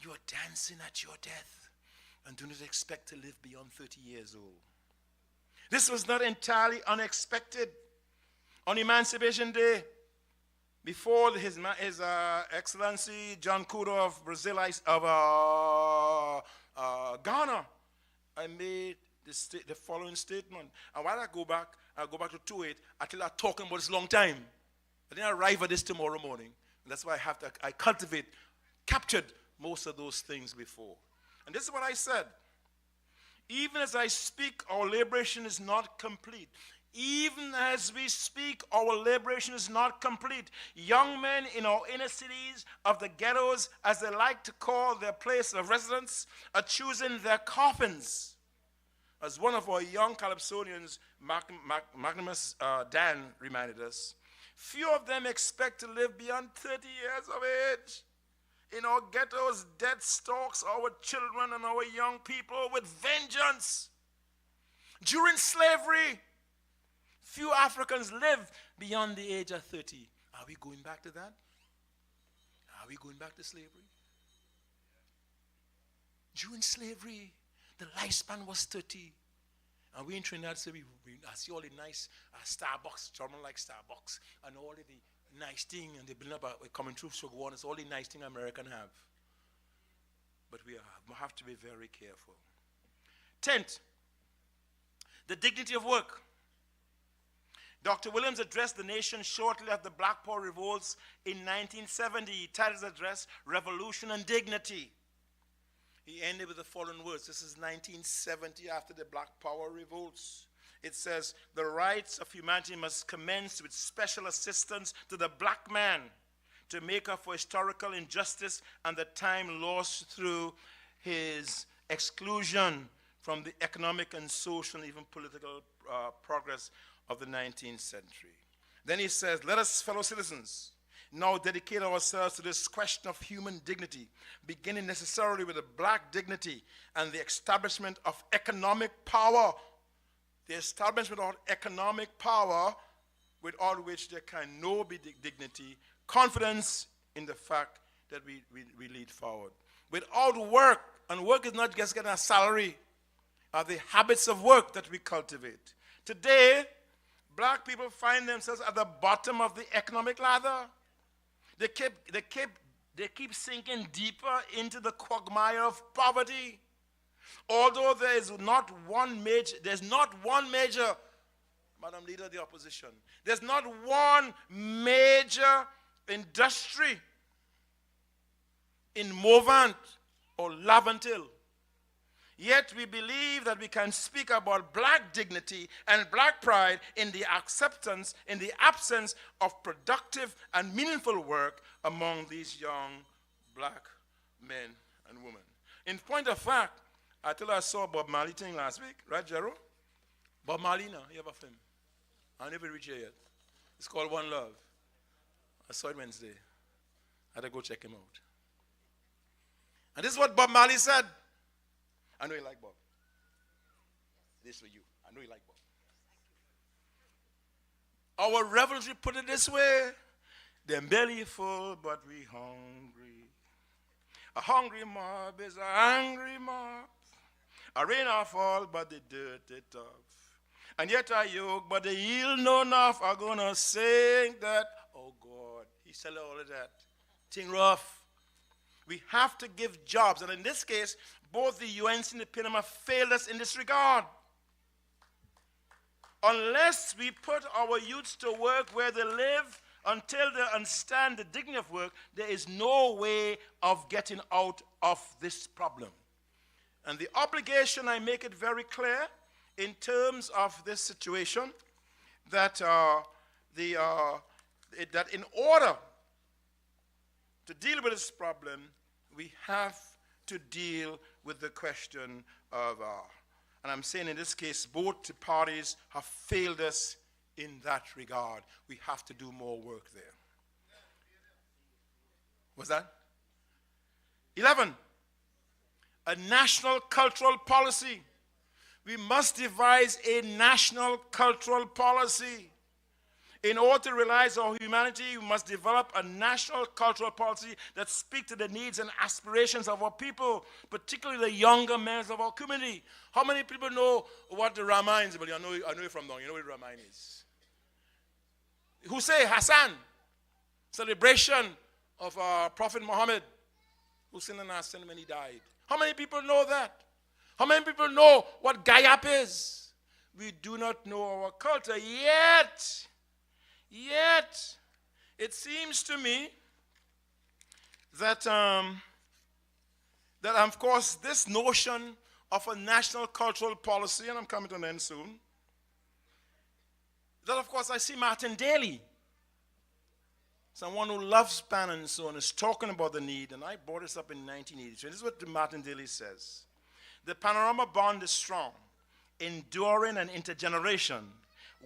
You are dancing at your death and do not expect to live beyond 30 years old. This was not entirely unexpected. On Emancipation Day, before his Excellency John Kudo of Brazil, of Ghana, I made the following statement. And while I go back to 28, until I'm talking about this long time. I didn't arrive at this tomorrow morning. And that's why I captured most of those things before. And this is what I said. Even as I speak, our liberation is not complete. Even as we speak, our liberation is not complete. Young men in our inner cities of the ghettos, as they like to call their place of residence, are choosing their coffins. As one of our young Calypsonians, Magnus Dan, reminded us, few of them expect to live beyond 30 years of age. In our ghettos, death stalks our children and our young people with vengeance. During slavery, few Africans lived beyond the age of 30. Are we going back to that? Are we going back to slavery? During slavery, the lifespan was 30. And we in Trinidad say I see all the nice Starbucks, German like Starbucks, and all the nice thing, and they build up coming through sugar one. It's all the nice thing American have. But we have to be very careful. 10th, the dignity of work. Dr. Williams addressed the nation shortly after the Black Power revolts in 1970. He titled his address, Revolution and Dignity. He ended with the following words. This is 1970, after the Black Power revolts. It says, the rights of humanity must commence with special assistance to the black man to make up for historical injustice and the time lost through his exclusion from the economic and social and even political progress of the 19th century. Then he says, let us, fellow citizens, now dedicate ourselves to this question of human dignity, beginning necessarily with the black dignity and the establishment of economic power. The establishment of economic power without which there can no be dignity, confidence in the fact that we lead forward. Without work, and work is not just getting a salary, are the habits of work that we cultivate. Today, black people find themselves at the bottom of the economic ladder. They keep sinking deeper into the quagmire of poverty. Although there's not one major, Madam Leader of the Opposition, there's not one major industry in Movant or Laventil. Yet we believe that we can speak about black dignity and black pride in the absence of productive and meaningful work among these young black men and women. In point of fact, I told you I saw Bob Marley thing last week, right, Jero? Bob Marley now, you have a film. I never reached here yet. It's called One Love. I saw it Wednesday. I had to go check him out. And this is what Bob Marley said. I know you like Bob. This is for you. I know you like Bob. Our revolutionary put it this way. Them belly full, but we hungry. A hungry mob is a angry mob. A rain or fall, but the dirt it off. And yet a yoke, but the yield no enough. Are gonna sing that, oh God, he said all of that. Thing rough. We have to give jobs. And in this case, both the UNC and the Panama failed us in this regard. Unless we put our youths to work where they live until they understand the dignity of work, there is no way of getting out of this problem. And the obligation, I make it very clear in terms of this situation, that, that in order to deal with this problem, we have to deal with the question of, and I'm saying in this case, both parties have failed us in that regard. We have to do more work there. What's that? 11, a national cultural policy. We must devise a national cultural policy. In order to realize our humanity, we must develop a national cultural policy that speaks to the needs and aspirations of our people, particularly the younger members of our community. How many people know what the Ramayana is? Well, I know it from now. You know what the Ramayana is. Hussein, Hassan, celebration of Prophet Muhammad, Hussein and Hassan when he died. How many people know that? How many people know what Gayap is? We do not know our culture yet. Yet, it seems to me that, that of course, this notion of a national cultural policy, and I'm coming to an end soon, that, of course, I see Martin Daly, someone who loves Pan and so on, is talking about the need, and I brought this up in 1983. This is what Martin Daly says. The panorama bond is strong, enduring and intergeneration.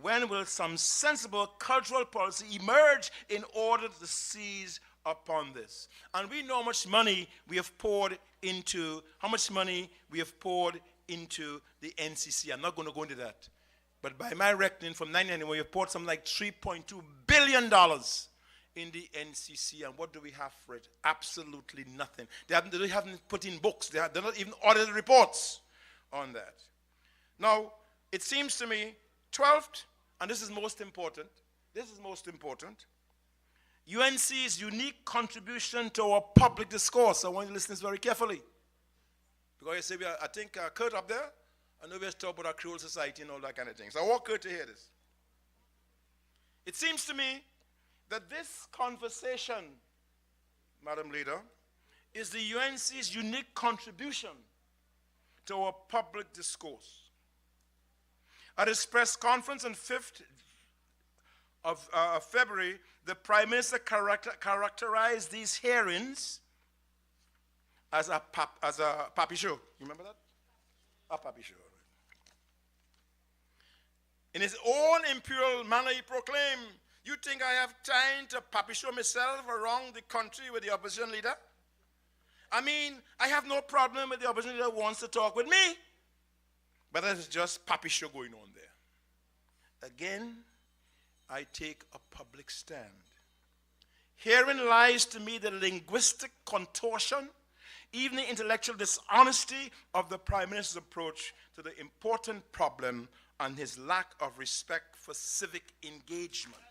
When will some sensible cultural policy emerge in order to seize upon this? And we know how much money we have poured into, the NCC. I'm not going to go into that. But by my reckoning, from 1991, we have poured something like $3.2 billion in the NCC. And what do we have for it? Absolutely nothing. They haven't put in books. They're not even audited reports on that. Now, it seems to me, 12th, and this is most important, UNC's unique contribution to our public discourse. I want you to listen to this very carefully. Because you say, I think Kurt up there, I know we have talked about our Creole society and all that kind of thing. So I want Kurt to hear this. It seems to me that this conversation, Madam Leader, is the UNC's unique contribution to our public discourse. At his press conference on 5th of February, the Prime Minister characterized these hearings as a papi show. You remember that? A papi show. In his own imperial manner, he proclaimed, "You think I have time to papi show myself around the country with the opposition leader? I mean, I have no problem with the opposition leader who wants to talk with me. But there's just papi show going on there." Again, I take a public stand. Herein lies to me the linguistic contortion, even the intellectual dishonesty of the Prime Minister's approach to the important problem and his lack of respect for civic engagement.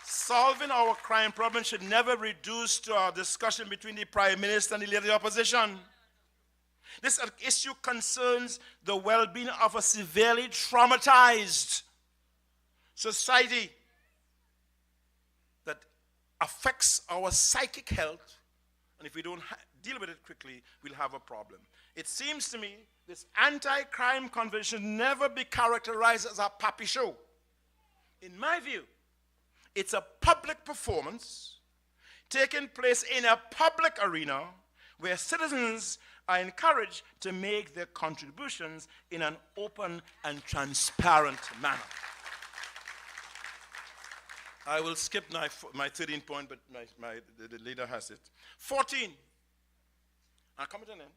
Solving our crime problem should never reduce to a discussion between the Prime Minister and the leader of the opposition. This issue concerns the well-being of a severely traumatized society that affects our psychic health, and if we don't deal with it quickly, we'll have a problem. It seems to me this anti-crime convention should never be characterized as a papi show. In my view, it's a public performance taking place in a public arena where citizens are encouraged to make their contributions in an open and transparent manner. I will skip my 13th point, but the leader has it. 14. I'll come to an end.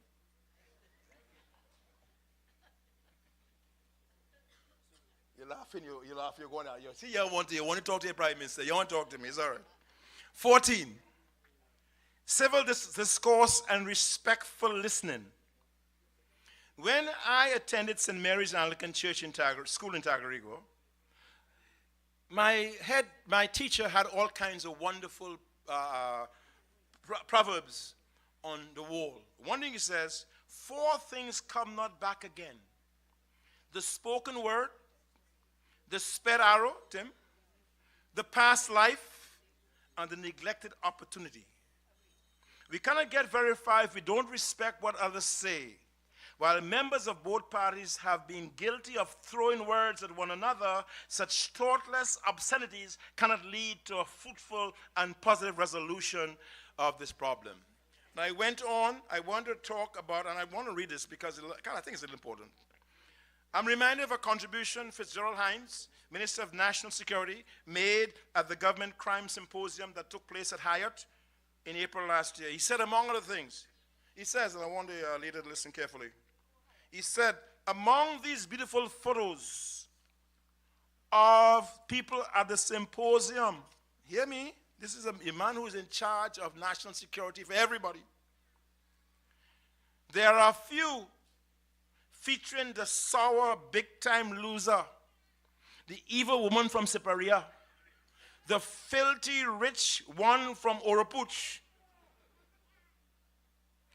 You laughing, you laugh, you're going out. See, you want to talk to your prime minister. You want to talk to me, it's all right. 14, civil discourse and respectful listening. When I attended St. Mary's Anglican Church school in Tagarigua, my teacher had all kinds of wonderful proverbs on the wall. One thing he says, 4 things come not back again: the spoken word, the sped arrow, Tim, the past life, and the neglected opportunity. We cannot get very far if we don't respect what others say. While members of both parties have been guilty of throwing words at one another, such thoughtless obscenities cannot lead to a fruitful and positive resolution of this problem. Now, I went on, I want to talk about, and I want to read this because I think it's important. I'm reminded of a contribution Fitzgerald Hines, Minister of National Security, made at the Government Crime Symposium that took place at Hyatt in April last year. He said, among other things, he says, and I want the leader to listen carefully, he said, among these beautiful photos of people at the symposium, hear me, this is a man who is in charge of national security for everybody. There are few featuring the sour, big-time loser, the evil woman from Siparia, the filthy rich one from Oropuch,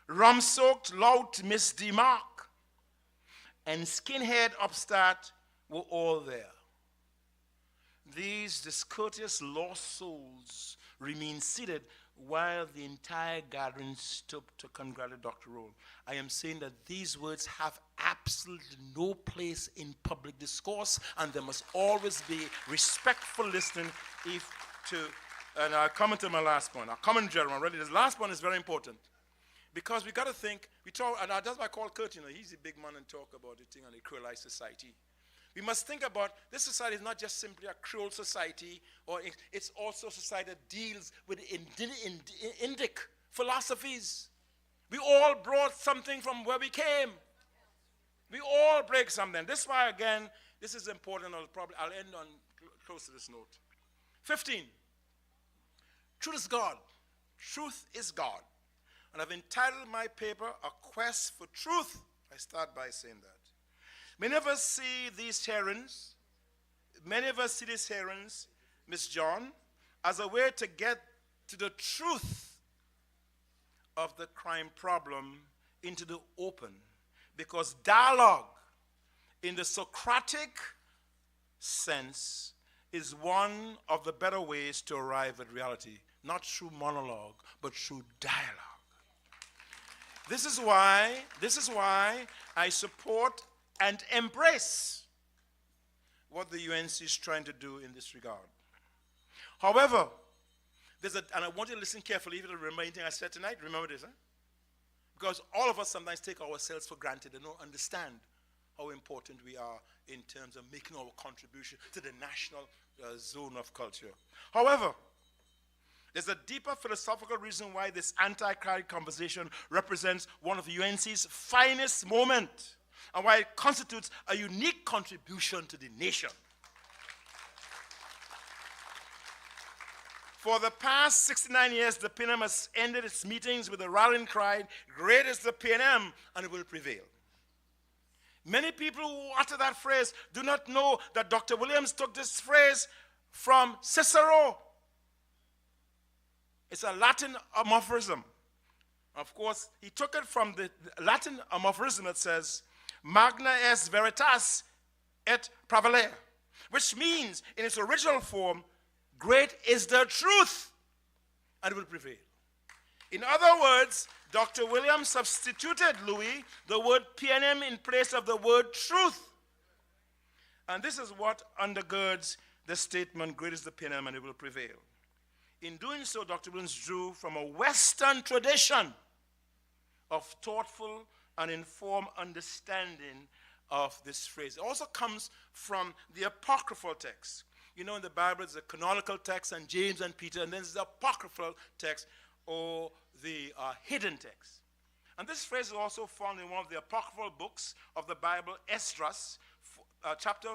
rum-soaked lout Miss DeMark, and skinhead upstart were all there. These discourteous lost souls remain seated while the entire gathering stooped to congratulate Dr. Roll. I am saying that these words have absolutely no place in public discourse, and there must always be respectful listening and I'll come into my last point. I'll come in general already. This last one is very important. Because we got to think, we talk, and that's why I call Kurt, he's a big man and talk about the thing on the cruelized society. We must think about this society is not just simply a cruel society, or it's also a society that deals with Indic philosophies. We all brought something from where we came. We all break something. This is why, again, this is important. I'll end on close to this note. 15. Truth is God. Truth is God. And I've entitled my paper, A Quest for Truth. I start by saying that. Many of us see these hearings, Miss John, as a way to get to the truth of the crime problem into the open. Because dialogue, in the Socratic sense, is one of the better ways to arrive at reality. Not through monologue, but through dialogue. This is why I support and embrace what the UNC is trying to do in this regard. However, and I want you to listen carefully to the remaining thing I said tonight. Remember this, because all of us sometimes take ourselves for granted and don't understand how important we are in terms of making our contribution to the national zone of culture. However, there's a deeper philosophical reason why this anti-crime conversation represents one of the UNC's finest moments, and why it constitutes a unique contribution to the nation. For the past 69 years, the PNM has ended its meetings with a rallying cry, "Great is the PNM, and it will prevail." Many people who utter that phrase do not know that Dr. Williams took this phrase from Cicero. It's a Latin aphorism. Of course, he took it from the Latin aphorism that says, "Magna est veritas et pravalere," which means, in its original form, great is the truth, and it will prevail. In other words, Dr. Williams substituted, Louis, the word PNM in place of the word truth. And this is what undergirds the statement, "Great is the PNM, and it will prevail." In doing so, Dr. Williams drew from a Western tradition of thoughtful and informed understanding of this phrase. It also comes from the apocryphal text. In the Bible, there's a canonical text and James and Peter, and then there's the apocryphal text, or the hidden text. And this phrase is also found in one of the apocryphal books of the Bible, Esdras, chapter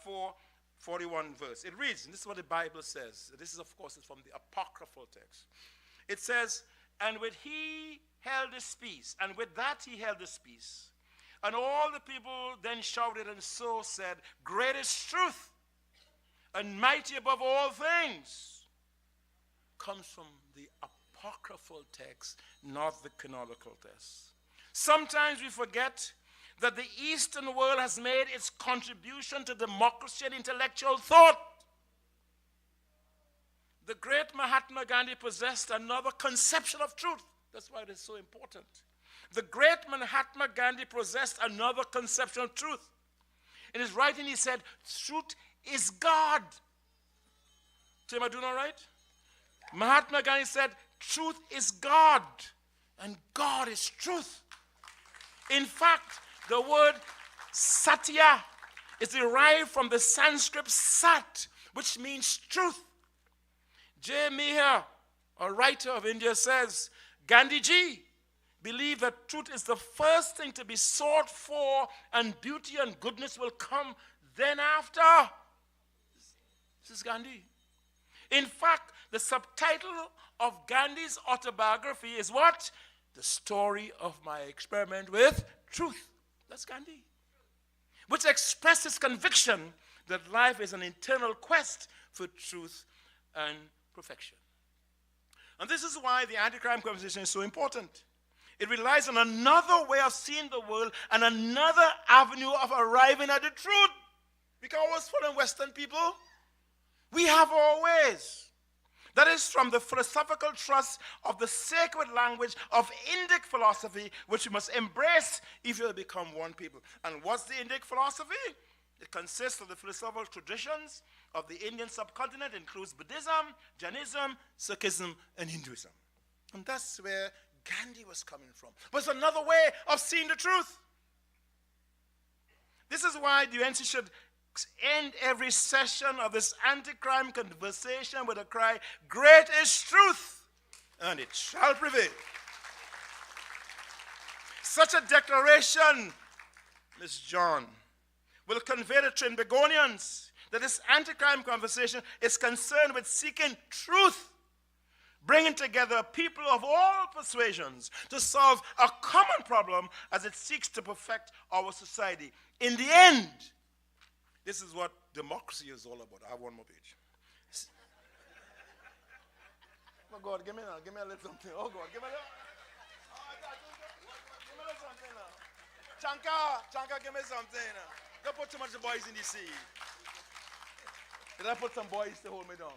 4, 41 verse. It reads, and this is what the Bible says. This is, of course, from the apocryphal text. It says, and with he held his peace, and with that he held his peace. And all the people then shouted and so said, great is truth, and mighty above all things. Comes from the apocryphal text, not the canonical text. Sometimes we forget that the Eastern world has made its contribution to democracy and intellectual thought. The great Mahatma Gandhi possessed another conception of truth. That's why it is so important. The great Mahatma Gandhi possessed another conception of truth. In his writing, he said, truth is God. Tim, am I doing all right? Mahatma Gandhi said, truth is God, and God is truth. In fact, the word satya is derived from the Sanskrit sat, which means truth. J. Meher, a writer of India, says, Gandhiji believed that truth is the first thing to be sought for, and beauty and goodness will come then after. This is Gandhi. In fact, the subtitle of Gandhi's autobiography is what? The story of my experiment with truth. That's Gandhi. Which expresses conviction that life is an internal quest for truth and perfection. And this is why the anti-crime conversation is so important. It relies on another way of seeing the world and another avenue of arriving at the truth. We can always follow Western people. We have our ways. That is from the philosophical trust of the sacred language of Indic philosophy, which we must embrace if you will become one people. And what's the Indic philosophy? It consists of the philosophical traditions of the Indian subcontinent, includes Buddhism, Jainism, Sikhism, and Hinduism. And that's where Gandhi was coming from. But it's another way of seeing the truth. This is why the UNC should end every session of this anti-crime conversation with a cry, great is truth, and it shall prevail. Such a declaration, Ms. John, will convey to Trinbagonians that this anti-crime conversation is concerned with seeking truth, bringing together people of all persuasions to solve a common problem as it seeks to perfect our society. In the end, this is what democracy is all about. I have one more page. Oh God, give me a little something. Oh God, give me a little. Give me a little something now. Chanka, give me something now. Don't put too much boys in the sea. Did I put some boys to hold me down?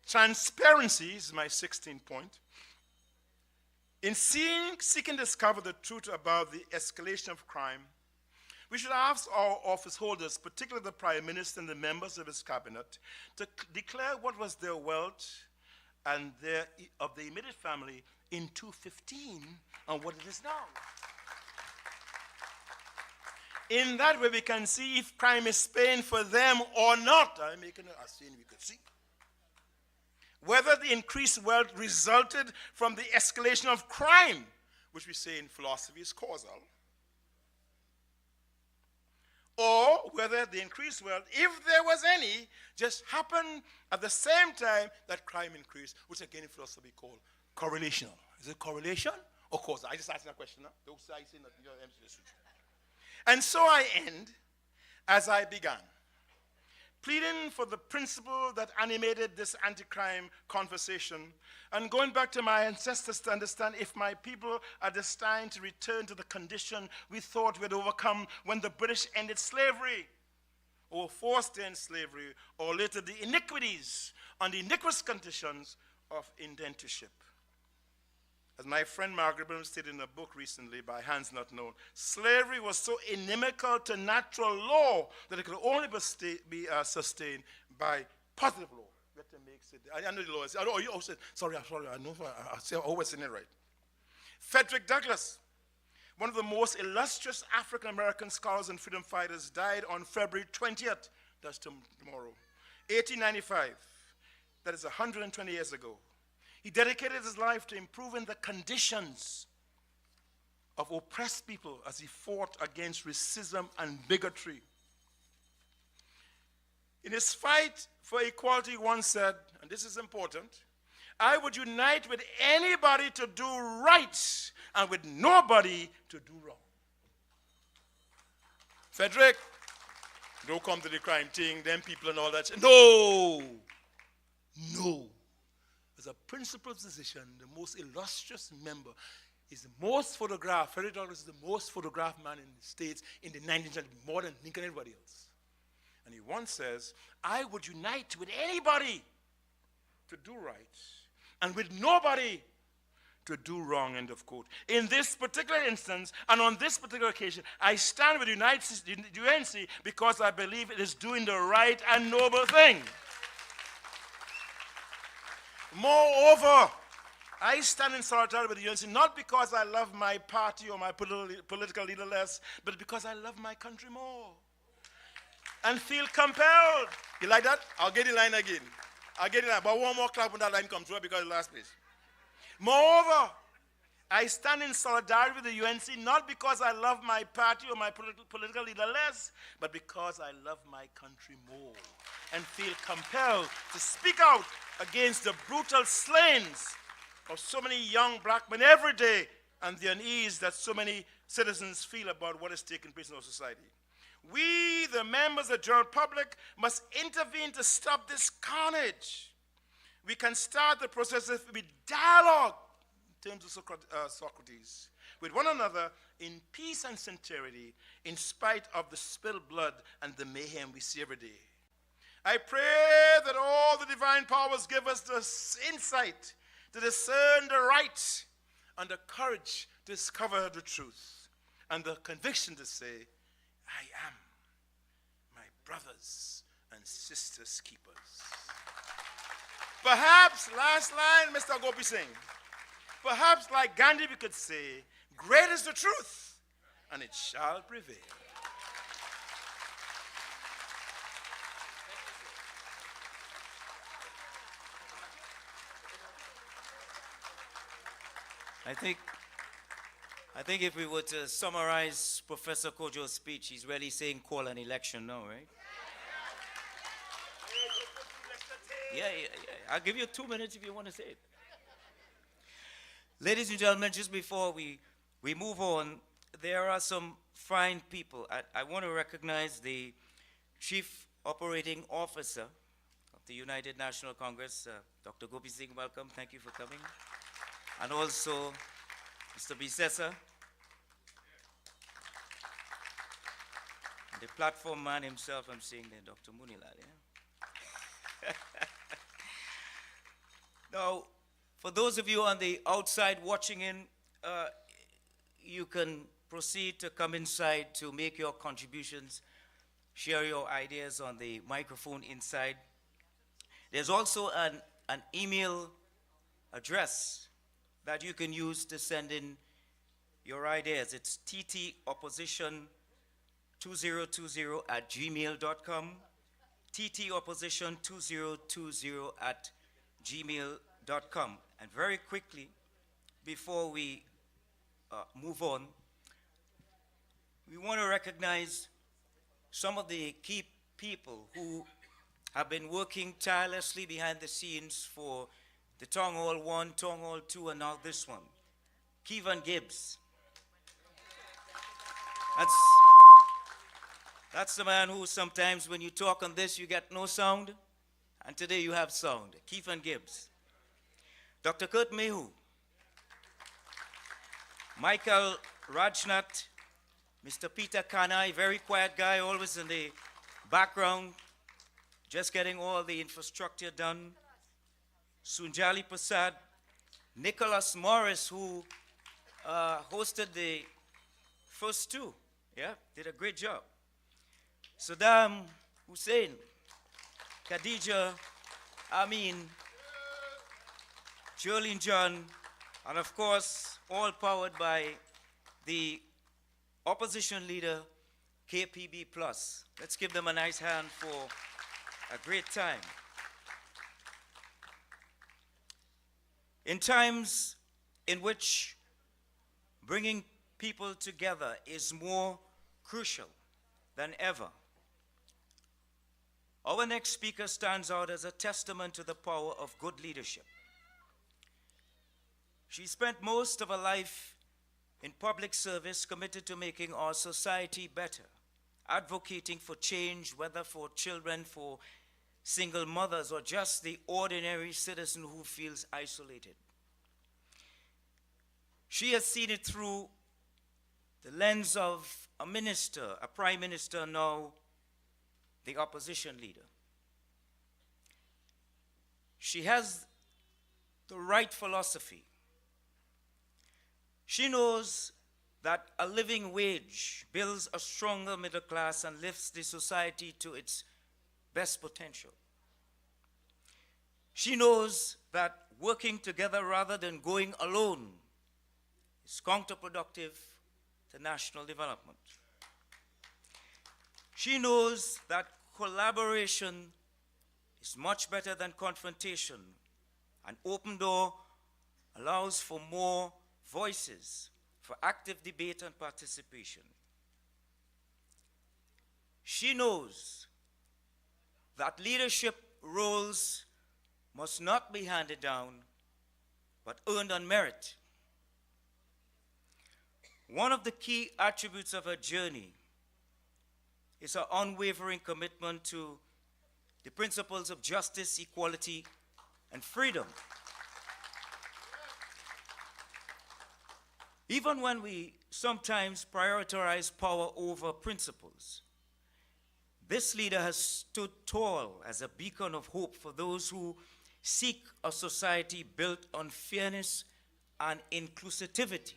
Transparency is my 16th point. In seeking to discover the truth about the escalation of crime, we should ask our office holders, particularly the Prime Minister and the members of his cabinet, to declare what was their wealth and of the immediate family in 2015 and what it is now. In that way, we can see if crime is paying for them or not. I'm making a scene we could see. Whether the increased wealth resulted from the escalation of crime, which we say in philosophy is causal, or whether the increased wealth, if there was any, just happened at the same time that crime increased, which again in philosophy called correlational. Is it correlation or causal? I just asked that question now. Don't say that you're empty the truth. And so I end as I began, pleading for the principle that animated this anti-crime conversation and going back to my ancestors to understand if my people are destined to return to the condition we thought we'd overcome when the British ended slavery or forced to end slavery, or later the iniquities and the iniquitous conditions of indentureship. As my friend Margaret Brim stated in a book recently by hands not known, slavery was so inimical to natural law that it could only be sustained by positive law. I know the law. Sorry, I know. I always saying it right. Frederick Douglass, one of the most illustrious African-American scholars and freedom fighters, died on February 20th, that's tomorrow, 1895. That is 120 years ago. He dedicated his life to improving the conditions of oppressed people as he fought against racism and bigotry. In his fight for equality, he once said, and this is important, I would unite with anybody to do right and with nobody to do wrong. Frederick, don't come to the crime thing, them people and all that. No. As a principal physician, the most illustrious member, is the most photographed. Frederick Douglass is the most photographed man in the States in the 19th century, more than Lincoln and everybody else. And he once says, I would unite with anybody to do right and with nobody to do wrong, end of quote. In this particular instance, and on this particular occasion, I stand with the UNC because I believe it is doing the right and noble thing. Moreover, I stand in solidarity with the UNC not because I love my party or my political leader less, but because I love my country more and feel compelled. You like that? I'll get the line again. But one more clap when that line comes through because it's the last place. Moreover, I stand in solidarity with the UNC not because I love my party or my political leader less, but because I love my country more and feel compelled to speak out against the brutal slayings of so many young black men every day and the unease that so many citizens feel about what is taking place in our society. We, the members of the general public, must intervene to stop this carnage. We can start the process with dialogue, in terms of Socrates, with one another in peace and sincerity, in spite of the spilled blood and the mayhem we see every day. I pray that all the divine powers give us the insight to discern the right and the courage to discover the truth and the conviction to say, I am my brothers and sisters' keepers. Perhaps, last line, Mr. Gopi Singh, perhaps like Gandhi we could say, great is the truth, and it shall prevail. I think if we were to summarize Professor Kojo's speech, he's really saying call an election now, right? Yeah. I'll give you 2 minutes if you want to say it. Ladies and gentlemen, just before we move on, there are some fine people. I want to recognize the Chief Operating Officer of the United National Congress, Dr. Gopi Singh. Welcome. Thank you for coming. And also, Mr. Bisesa, the platform man himself, I'm seeing there, Dr. Munilal. Yeah? Now, for those of you on the outside watching in, you can proceed to come inside to make your contributions, share your ideas on the microphone inside. There's also an email address that you can use to send in your ideas. It's ttopposition2020@gmail.com, ttopposition2020@gmail.com. And very quickly, before we move on, we want to recognize some of the key people who have been working tirelessly behind the scenes for the Town Hall 1, Town Hall 2, and now this one. Kevin Gibbs. That's the man who sometimes when you talk on this, you get no sound, and today you have sound. Kevin Gibbs. Dr. Kurt Mehu. Michael Rajnath. Mr. Peter Kanai, very quiet guy, always in the background, just getting all the infrastructure done. Sunjali Prasad, Nicholas Morris, who hosted the first two, did a great job. Saddam Hussein, Khadija Amin, Jolene John, and of course, all powered by the opposition leader, KPB Plus. Let's give them a nice hand for a great time. In times in which bringing people together is more crucial than ever. Our next speaker stands out as a testament to the power of good leadership. She spent most of her life in public service, committed to making our society better, advocating for change, whether for children, for single mothers, or just the ordinary citizen who feels isolated. She has seen it through the lens of a minister, a prime minister, now the opposition leader. She has the right philosophy. She knows that a living wage builds a stronger middle class and lifts the society to its best potential. She knows that working together rather than going alone is counterproductive to national development. She knows that collaboration is much better than confrontation. An open door allows for more voices, for active debate and participation. She knows that leadership roles must not be handed down, but earned on merit. One of the key attributes of her journey is her unwavering commitment to the principles of justice, equality, and freedom. Even when we sometimes prioritize power over principles, this leader has stood tall as a beacon of hope for those who seek a society built on fairness and inclusivity.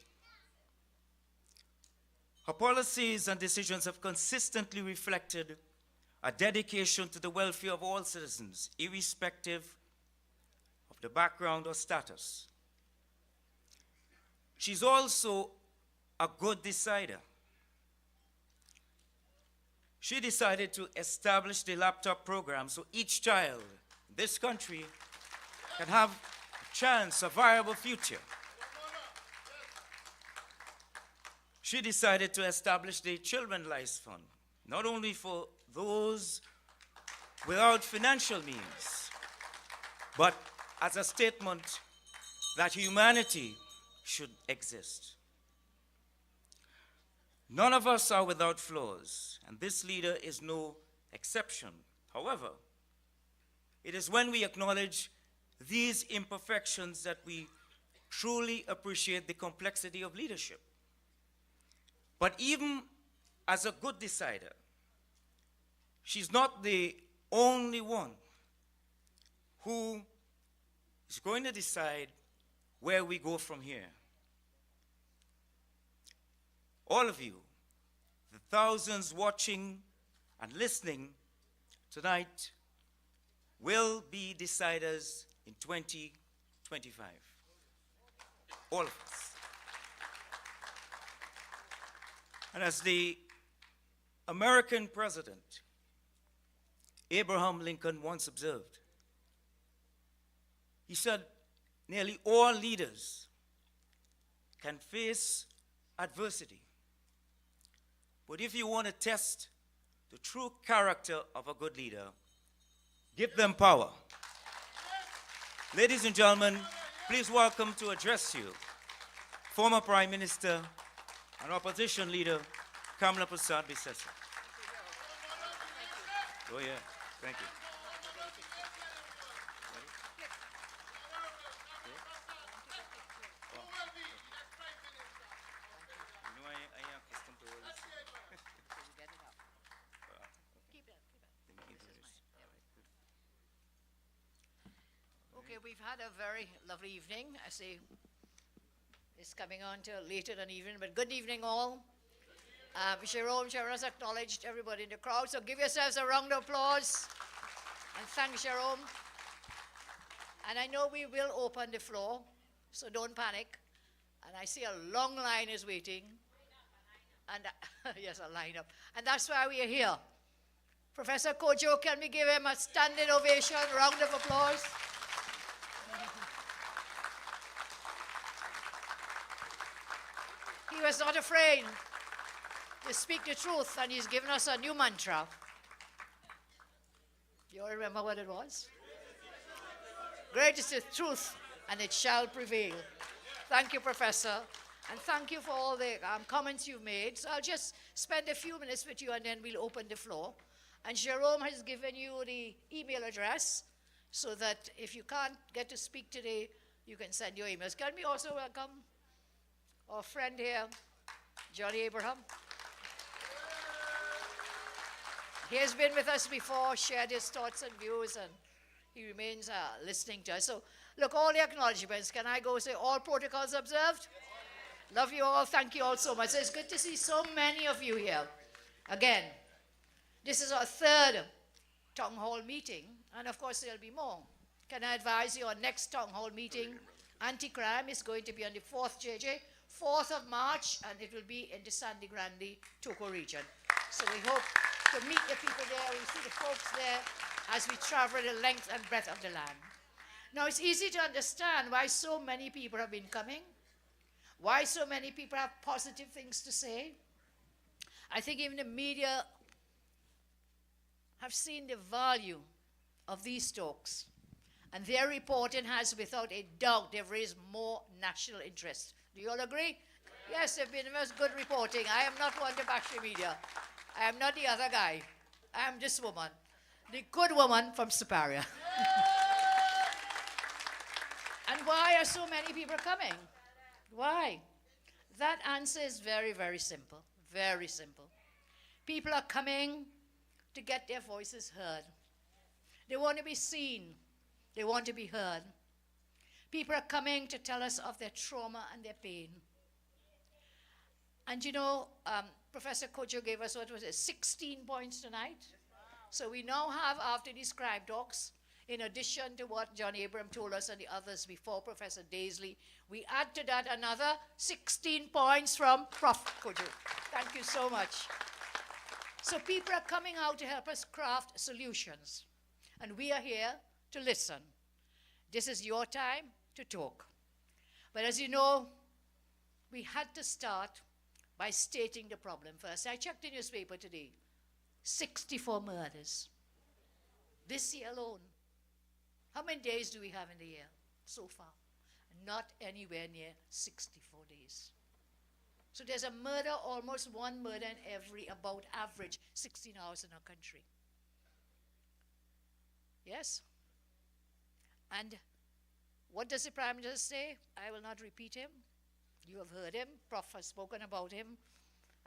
Her policies and decisions have consistently reflected a dedication to the welfare of all citizens, irrespective of the background or status. She's also a good decider. She decided to establish the laptop program so each child in this country can have a chance, a viable future. She decided to establish the Children's Life Fund, not only for those without financial means, but as a statement that humanity should exist. None of us are without flaws, and this leader is no exception. However, it is when we acknowledge these imperfections that we truly appreciate the complexity of leadership. But even as a good decider, she's not the only one who is going to decide where we go from here. All of you, the thousands watching and listening tonight, will be deciders in 2025. All of us. And as the American president, Abraham Lincoln, once observed, he said, nearly all leaders can face adversity. But if you want to test the true character of a good leader, give them power. Ladies and gentlemen, please welcome to address you former Prime Minister and Opposition Leader Kamala Persad-Bissessar. Oh yeah, thank you. Okay, we've had a very lovely evening. I see it's coming on to later than evening, but good evening all. Sharon has acknowledged everybody in the crowd, so give yourselves a round of applause and thank Sharon. And I know we will open the floor, so don't panic. And I see a long line is waiting. And yes, a lineup. And that's why we are here. Professor Kojo, can we give him a standing ovation, round of applause? He was not afraid to speak the truth, and he's given us a new mantra. You all remember what it was? Great is the truth, and it shall prevail. Thank you, Professor. And thank you for all the comments you've made. So I'll just spend a few minutes with you, and then we'll open the floor. And Jerome has given you the email address so that if you can't get to speak today, you can send your emails. Can we also welcome our friend here, Johnny Abraham? He has been with us before, shared his thoughts and views, and he remains listening to us. So, look, all the acknowledgements. Can I go say all protocols observed? Love you all. Thank you all so much. It's good to see so many of you here. Again, this is our third town hall meeting, and of course there'll be more. Can I advise you our next town hall meeting, anti-crime, is going to be on the 4th, JJ, 4th of March, and it will be in the Sandy Grande, Toko region. So we hope to meet the people there, we see the folks there as we travel the length and breadth of the land. Now it's easy to understand why so many people have been coming, why so many people have positive things to say. I think even the media have seen the value of these talks, and their reporting has, without a doubt, they've raised more national interest. Do you all agree? Yes, they've been the most good reporting. I am not one to bash the media. I am not the other guy. I am this woman, the good woman from Superior. And why are so many people coming? Why? That answer is very, very simple. Very simple. People are coming to get their voices heard. They want to be seen. They want to be heard. People are coming to tell us of their trauma and their pain. And you know, Professor Kojo gave us, 16 points tonight? So we now have, after these crime talks, in addition to what John Abraham told us and the others before, Professor Daisley, we add to that another 16 points from Prof. Kojo. Thank you so much. So people are coming out to help us craft solutions. And we are here to listen. This is your time to talk. But as you know, we had to start by stating the problem first. I checked the newspaper today. 64 murders. This year alone. How many days do we have in the year so far? Not anywhere near 64 days. So there's a murder, almost one murder in every, about average, 16 hours in our country. Yes? And what does the Prime Minister say? I will not repeat him. You have heard him. Prof has spoken about him.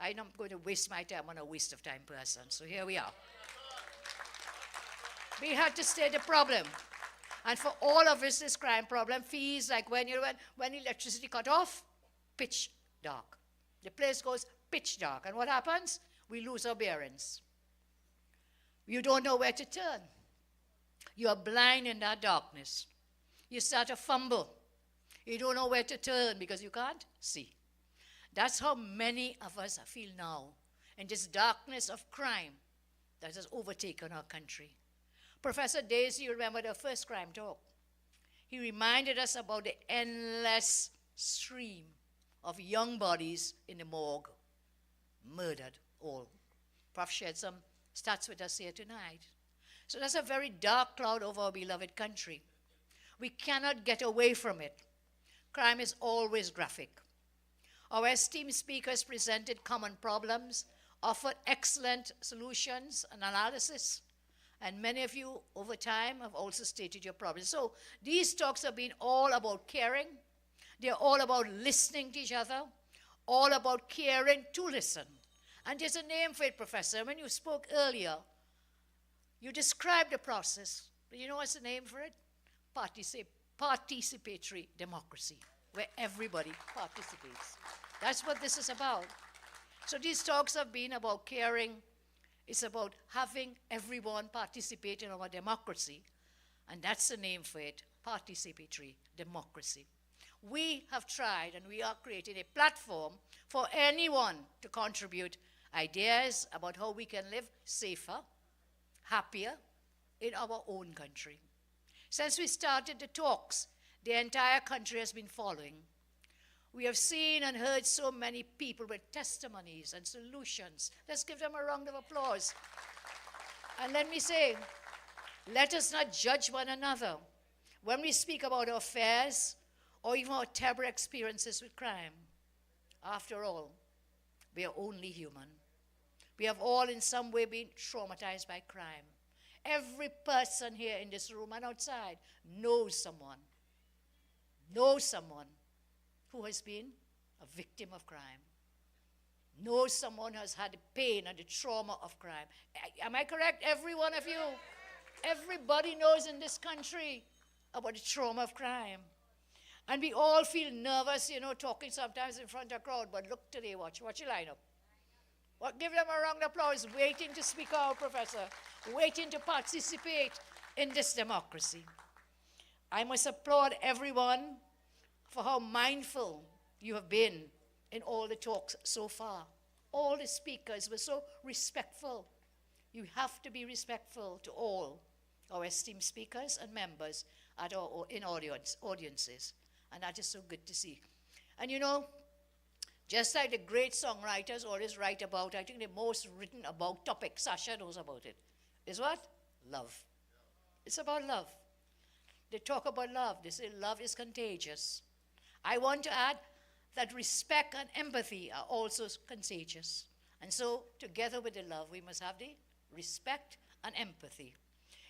I'm not going to waste my time on a waste of time person. So here we are. We had to state the problem. And for all of us, this crime problem feels like when electricity cut off, pitch dark. The place goes pitch dark. And what happens? We lose our bearings. You don't know where to turn. You are blind in that darkness. You start to fumble. You don't know where to turn because you can't see. That's how many of us feel now in this darkness of crime that has overtaken our country. Professor Daisy, you remember the first crime talk. He reminded us about the endless stream of young bodies in the morgue, murdered all. Prof shared some stats with us here tonight. So that's a very dark cloud over our beloved country. We cannot get away from it. Crime is always graphic. Our esteemed speakers presented common problems, offered excellent solutions and analysis, and many of you over time have also stated your problems. So these talks have been all about caring. They're all about listening to each other, all about caring to listen. And there's a name for it, Professor. When you spoke earlier, you described the process, but you know what's the name for it? Participatory democracy, where everybody participates. That's what this is about. So these talks have been about caring. It's about having everyone participate in our democracy. And that's the name for it, participatory democracy. We have tried, and we are creating a platform for anyone to contribute ideas about how we can live safer, happier in our own country. Since we started the talks, the entire country has been following. We have seen and heard so many people with testimonies and solutions. Let's give them a round of applause. And let me say, let us not judge one another when we speak about our affairs or even our terrible experiences with crime. After all, we are only human. We have all in some way been traumatized by crime. Every person here in this room and outside knows someone who has been a victim of crime, knows someone who has had the pain and the trauma of crime. Am I correct, every one of you? Everybody knows in this country about the trauma of crime. And we all feel nervous, talking sometimes in front of a crowd, but look today, watch your lineup. Well, give them a round of applause, waiting to speak out, Professor, waiting to participate in this democracy. I must applaud everyone for how mindful you have been in all the talks so far. All the speakers were so respectful. You have to be respectful to all our esteemed speakers and members in audiences. And that is so good to see. And just like the great songwriters always write about, I think the most written about topic, Sasha knows about it, is what? Love. It's about love. They talk about love. They say love is contagious. I want to add that respect and empathy are also contagious. And so, together with the love, we must have the respect and empathy.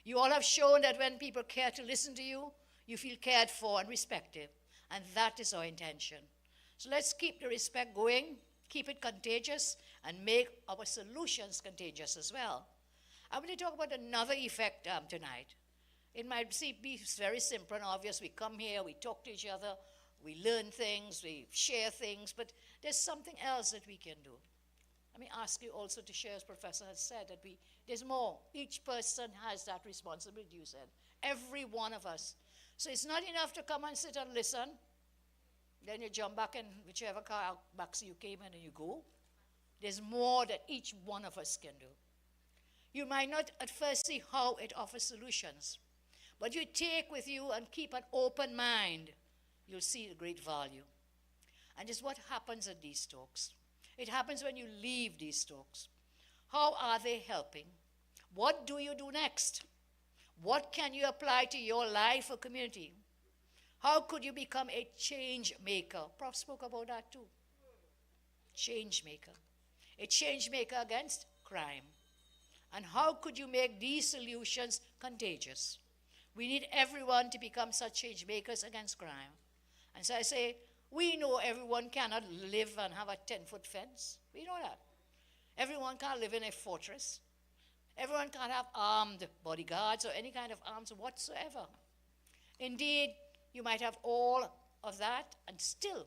You all have shown that when people care to listen to you, you feel cared for and respected. And that is our intention. So let's keep the respect going, keep it contagious, and make our solutions contagious as well. I'm going to talk about another effect tonight. It might be very simple and obvious. We come here, we talk to each other, we learn things, we share things, but there's something else that we can do. Let me ask you also to share, as Professor has said, that there's more. Each person has that responsibility, you said. Every one of us. So it's not enough to come and sit and listen. Then you jump back in whichever car back you came in and you go. There's more that each one of us can do. You might not at first see how it offers solutions, but you take with you and keep an open mind, you'll see the great value. And it's what happens at these talks. It happens when you leave these talks. How are they helping? What do you do next? What can you apply to your life or community? How could you become a change maker? Prof spoke about that too. Change maker. A change maker against crime. And how could you make these solutions contagious? We need everyone to become such change makers against crime. And so I say, we know everyone cannot live and have a 10-foot fence. We know that. Everyone can't live in a fortress. Everyone can't have armed bodyguards or any kind of arms whatsoever. Indeed, you might have all of that, and still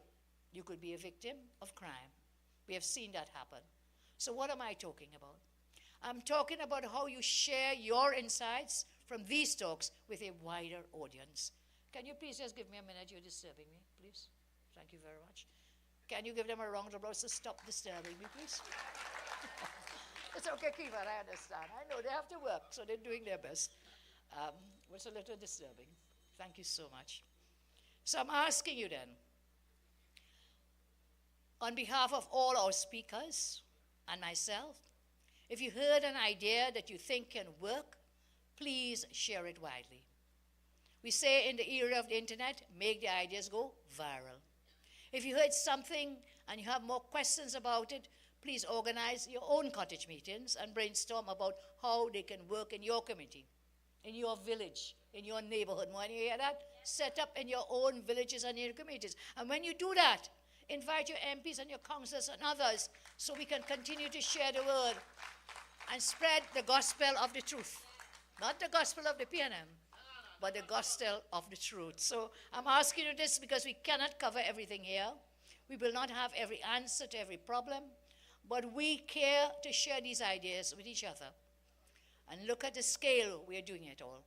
you could be a victim of crime. We have seen that happen. So what am I talking about? I'm talking about how you share your insights from these talks with a wider audience. Can you please just give me a minute? You're disturbing me, please. Thank you very much. Can you give them a round of applause to stop disturbing me, please? It's okay, Kiva, I understand. I know they have to work, so they're doing their best. It's a little disturbing. Thank you so much. So I'm asking you then, on behalf of all our speakers and myself, if you heard an idea that you think can work, please share it widely. We say in the era of the internet, make the ideas go viral. If you heard something and you have more questions about it, please organize your own cottage meetings and brainstorm about how they can work in your community, in your village, in your neighborhood. When you hear that, set up in your own villages and your communities. And when you do that, invite your MPs and your councillors and others so we can continue to share the word and spread the gospel of the truth. Not the gospel of the PNM, but the gospel of the truth. So I'm asking you this because we cannot cover everything here. We will not have every answer to every problem, but we care to share these ideas with each other. And look at the scale we are doing it all.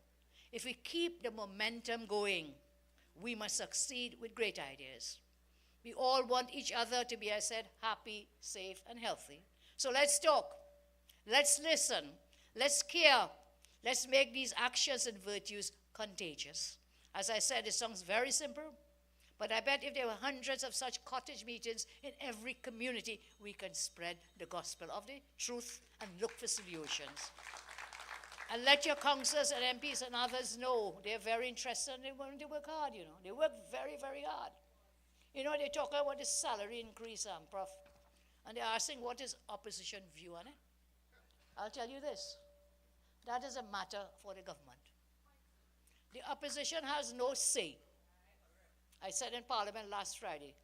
If we keep the momentum going, we must succeed with great ideas. We all want each other to be, I said, happy, safe, and healthy. So let's talk. Let's listen. Let's care. Let's make these actions and virtues contagious. As I said, it sounds very simple, But I bet if there were hundreds of such cottage meetings in every community, we can spread the gospel of the truth and look for solutions. And let your councillors and MPs and others know they're very interested and they work hard, you know. They work very, very hard. You know, they talk about the salary increase, Prof. And they're asking what is opposition view on it. I'll tell you this. That is a matter for the government. The opposition has no say. I said in Parliament last Friday,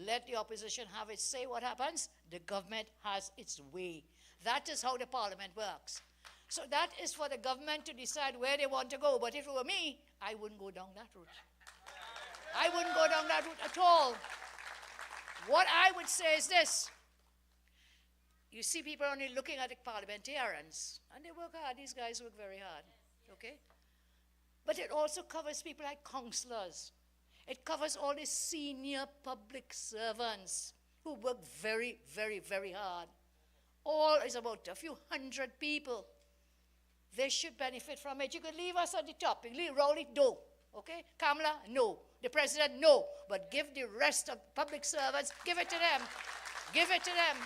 let the opposition have its say. What happens? The government has its way. That is how the Parliament works. So that is for the government to decide where they want to go. But if it were me, I wouldn't go down that route. I wouldn't go down that route at all. What I would say is this. You see people only looking at the parliamentarians, and they work hard. These guys work very hard, okay? But it also covers people like councillors. It covers all the senior public servants who work very, very, very hard. All is about a few hundred people. They should benefit from it. You could leave us at the top. You leave Rowley, no. Okay? Kamala, no. The president, no. But give the rest of public servants, give it to them. Give it to them.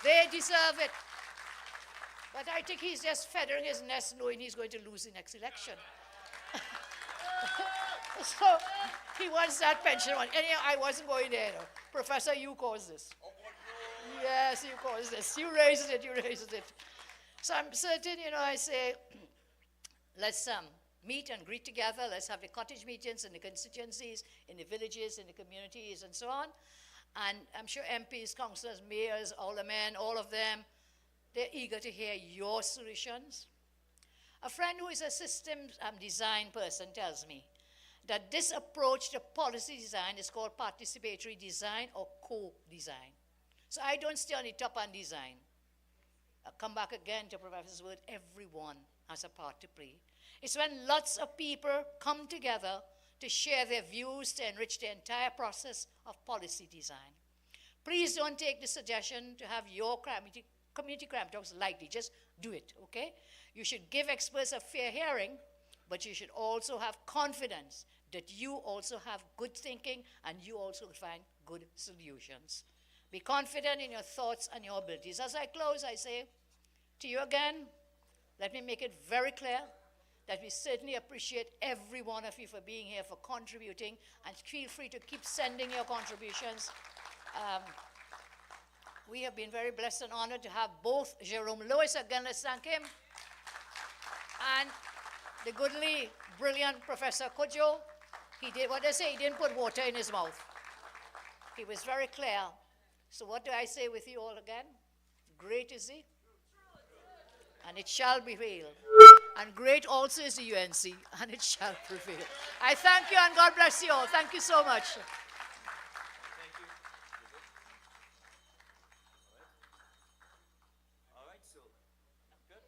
They deserve it. But I think he's just feathering his nest knowing he's going to lose the next election. So he wants that pension one. Anyhow, I wasn't going there. No. Professor, you caused this. Yes, you caused this. You raised it, you raised it. So I'm certain, you know, I say, let's meet and greet together. Let's have the cottage meetings in the constituencies, in the villages, in the communities, and so on. And I'm sure MPs, councillors, mayors, aldermen, all of them, they're eager to hear your solutions. A friend who is a systems design person tells me that this approach to policy design is called participatory design or co-design. So I don't stay on the top on design. I'll come back again to Professor's word, everyone has a part to play. It's when lots of people come together to share their views to enrich the entire process of policy design. Please don't take the suggestion to have your community crime talks lightly. Just do it, okay? You should give experts a fair hearing, but you should also have confidence that you also have good thinking and you also find good solutions. Be confident in your thoughts and your abilities. As I close, I say to you again, let me make it very clear that we certainly appreciate every one of you for being here, for contributing, and feel free to keep sending your contributions. We have been very blessed and honored to have both Jerome Lewis, again, let's thank him, and the goodly, brilliant Professor Kojo. He did what they say, he didn't put water in his mouth. He was very clear. So what do I say with you all again? Great is he, and it shall prevail. And great also is the UNC, and it shall prevail. I thank you, and God bless you all. Thank you so much. Thank you. All right, so good.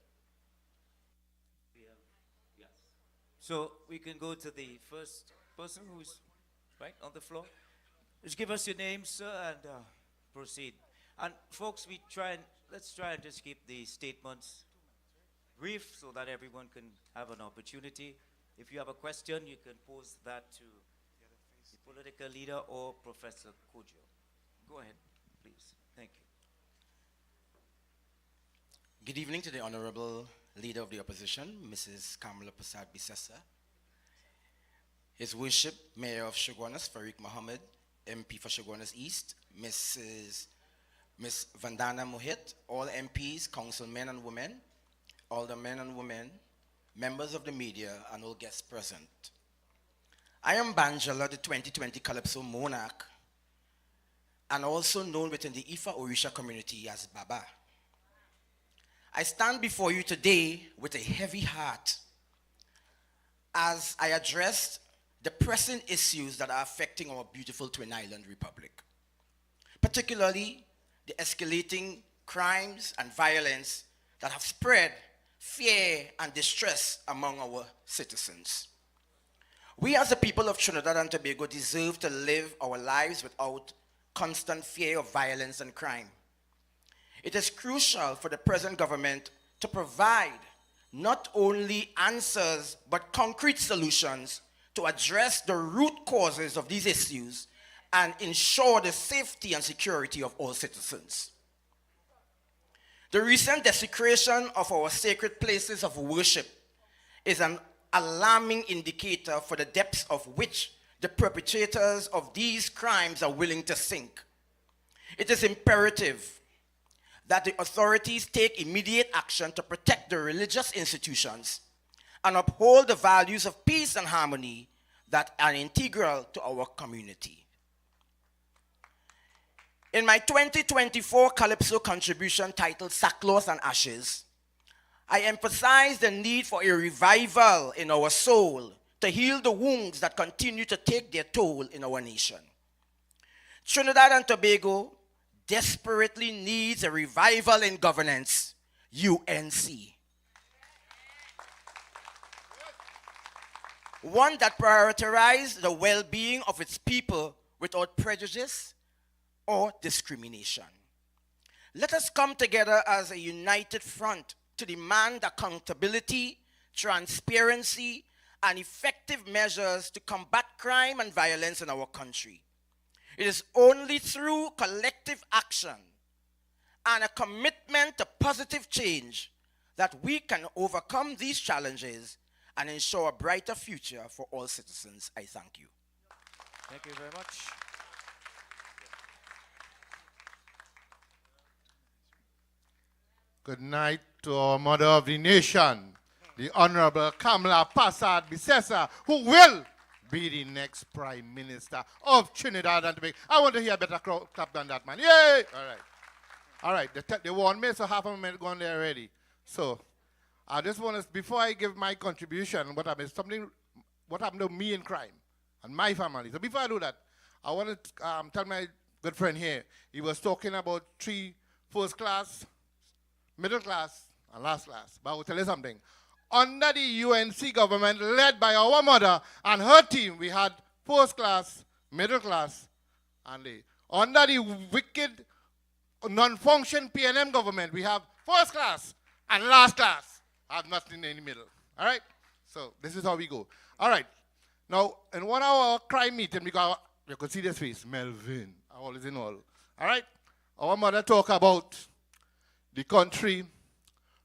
Yes. So we can go to the first person who's right on the floor. Just give us your name, sir, and proceed. And folks, let's try and just keep the statements brief so that everyone can have an opportunity. If you have a question, you can pose that to the political leader or Professor Kojo. Go ahead, please. Thank you. Good evening to the Honorable Leader of the Opposition, Mrs. Kamala Prasad Bisessa, His Worship Mayor of Shogunas, Farouk Mohammed, MP for Shogunas East, Miss Vandana Mohit, all MPs, councilmen and women, aldermen and women, members of the media, and all guests present. I am Banjala, the 2020 Calypso monarch, and also known within the Ifa Orisha community as Baba. I stand before you today with a heavy heart as I address the pressing issues that are affecting our beautiful Twin Island Republic, particularly the escalating crimes and violence that have spread fear and distress among our citizens. We as the people of Trinidad and Tobago deserve to live our lives without constant fear of violence and crime. It is crucial for the present government to provide not only answers but concrete solutions to address the root causes of these issues and ensure the safety and security of all citizens. The recent desecration of our sacred places of worship is an alarming indicator for the depths of which the perpetrators of these crimes are willing to sink. It is imperative that the authorities take immediate action to protect the religious institutions and uphold the values of peace and harmony that are integral to our community. In my 2024 Calypso contribution titled Sackcloth and Ashes, I emphasized the need for a revival in our soul to heal the wounds that continue to take their toll in our nation. Trinidad and Tobago desperately needs a revival in governance, UNC. One that prioritizes the well-being of its people without prejudice or discrimination. Let us come together as a united front to demand accountability, transparency, and effective measures to combat crime and violence in our country. It is only through collective action and a commitment to positive change that we can overcome these challenges and ensure a brighter future for all citizens. I thank you. Thank you very much. Good night to our mother of the nation, the Honorable Kamala Passad Bissessa, who will be the next Prime Minister of Trinidad and Tobago. I want to hear a better clap than that, man. Yay! All right. All right, they warned me, so half a minute gone there already. So, I just want to, before I give my contribution, what happened to me in crime and my family. So before I do that, I want to tell my good friend here, he was talking about 3 first class, middle class, and last class. But I will tell you something. Under the UNC government, led by our mother and her team, we had first class, middle class, and under the wicked, non-function PNM government, we have first class and last class. I have nothing in the middle. All right? So this is how we go. All right. Now, in one of our crime meeting, because you could see this face, Melvin, all is in all. All right? Our mother talk about the country,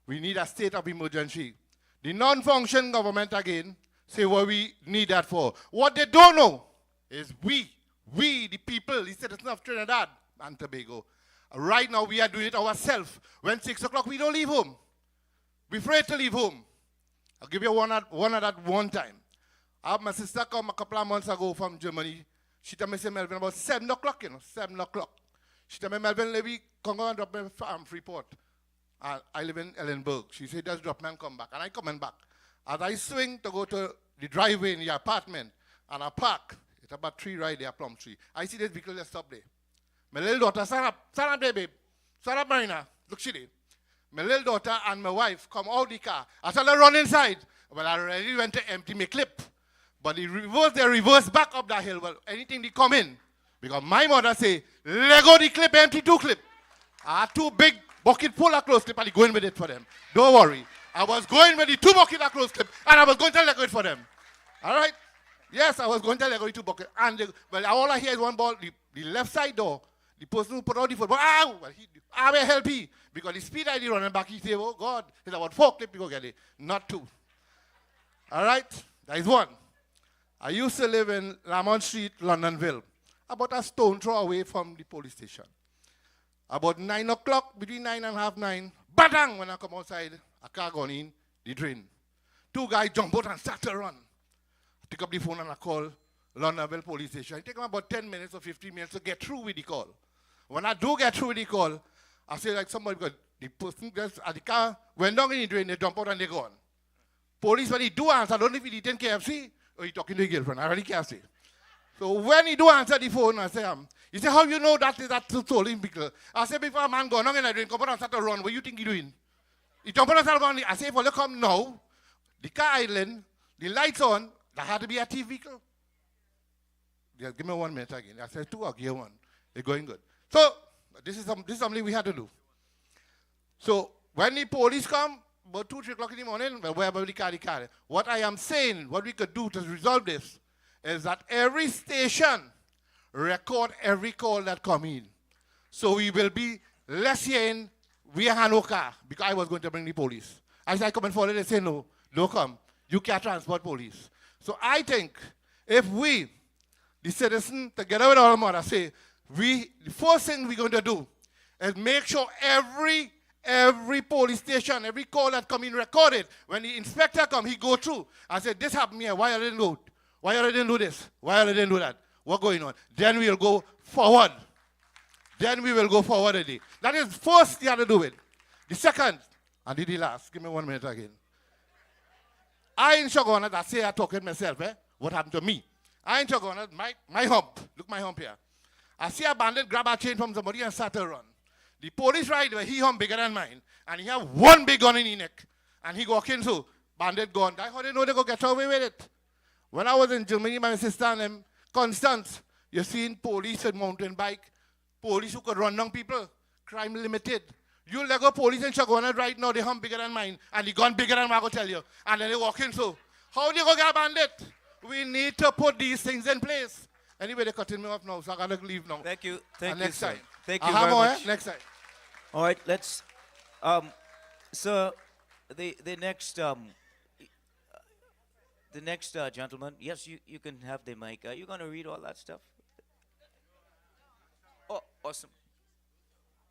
we need a state of emergency. The non-function government again say what we need that for. What they don't know is we, the people, the citizens of Trinidad and Tobago, right now we are doing it ourselves. When 6 o'clock we don't leave home. We're afraid to leave home. I'll give you one at that one time. I have my sister come a couple of months ago from Germany. She told me, say, Melvin, about 7 o'clock, 7 o'clock. She told me, Melvin, let me come and drop me from Freeport. I live in Ellenburg. She said, just drop me and come back. And I coming back. As I swing to go to the driveway in the apartment, and I park, it's about 3 right there, Plum Tree. I see this vehicle just stop there. My little daughter, stand up there, babe. Stand up, Marina. Look, she did. My little daughter and my wife come out the car. I tell her run inside. Well, I already went to empty my clip. But they reverse back up that hill. Well, anything they come in. Because my mother say, let go the clip, empty 2 clip. I had 2 big bucket full of clothes clip and I going with it for them. Don't worry. I was going with the 2 bucket of clothes clip and I was going to let go it for them. All right? Yes, I was going to let go the 2 bucket. And well, all I hear is one ball, the left side door. The person who put out the foot, I will help you. Because the speed I did running back, he said, oh God, it's about 4 clip, you go get it. Not 2. All right? That is one. I used to live in Lamont Street, Londonville, about a stone throw away from the police station. About 9 o'clock, between 9 and half 9, badang, when I come outside, a car gone in the drain. 2 guys jump out and start to run. I pick up the phone and I call Londonville police station. It takes them about 10 minutes or 15 minutes to get through with the call. When I do get through with the call, I say like somebody, because the person just at the car went down in the drain, they jump out and they're gone. Police, when he do answer, I don't know if he eating KFC or he talking to his girlfriend. I really can't say. So when he do answer the phone, I say, he say, how you know that is that stolen vehicle? I say, before a man gone down in the drain, come out and start to run. What do you think he doing? He jump out and start running. I say, if you come now, the car idling, the lights on, that had to be a T vehicle. Just give me 1 minute again. I said 2, I'll give 1. They're going good. So this is something we had to do. So when the police come, about 2, 3 o'clock in the morning, well, wherever the car, what I am saying, what we could do to resolve this, is that every station record every call that come in. So we will be less hearing, we are no car, because I was going to bring the police. I said, I come and follow, they say, no, don't come. You can't transport police. So I think if we, the citizen, together with our mother, say, the first thing we're going to do is make sure every police station, every call that come in recorded. When the inspector come, he go through and say, this happened here, why I didn't do it? Why I didn't do this? Why I didn't do that? What's going on? Then we'll go forward. Then we will go forward a day. That is first you have to do it. The second, and the last, give me 1 minute again. I ain't sure gonna that say I talking myself, what happened to me? I ain't sure gonna, my hump, look my hump here. I see a bandit grab a chain from somebody and start to run. The police rider, he hump bigger than mine, and he have one big gun in his neck. And he walk in, so bandit gone. That's how they know they go get away with it. When I was in Germany, my sister and them, Constance, you seen police with mountain bike, police who could run down people, crime limited. You let go police in Shagona right now, they hump bigger than mine, and the gun bigger than I go tell you. And then they walk in, so how do you go get a bandit? We need to put these things in place. Anyway, they're cutting me off now, so I gotta leave now. Thank you. Thank And you, next sir. time. Thank you very much. Next time. All right, let's. So the next gentleman. Yes, you can have the mic. Are you gonna read all that stuff? Oh, awesome.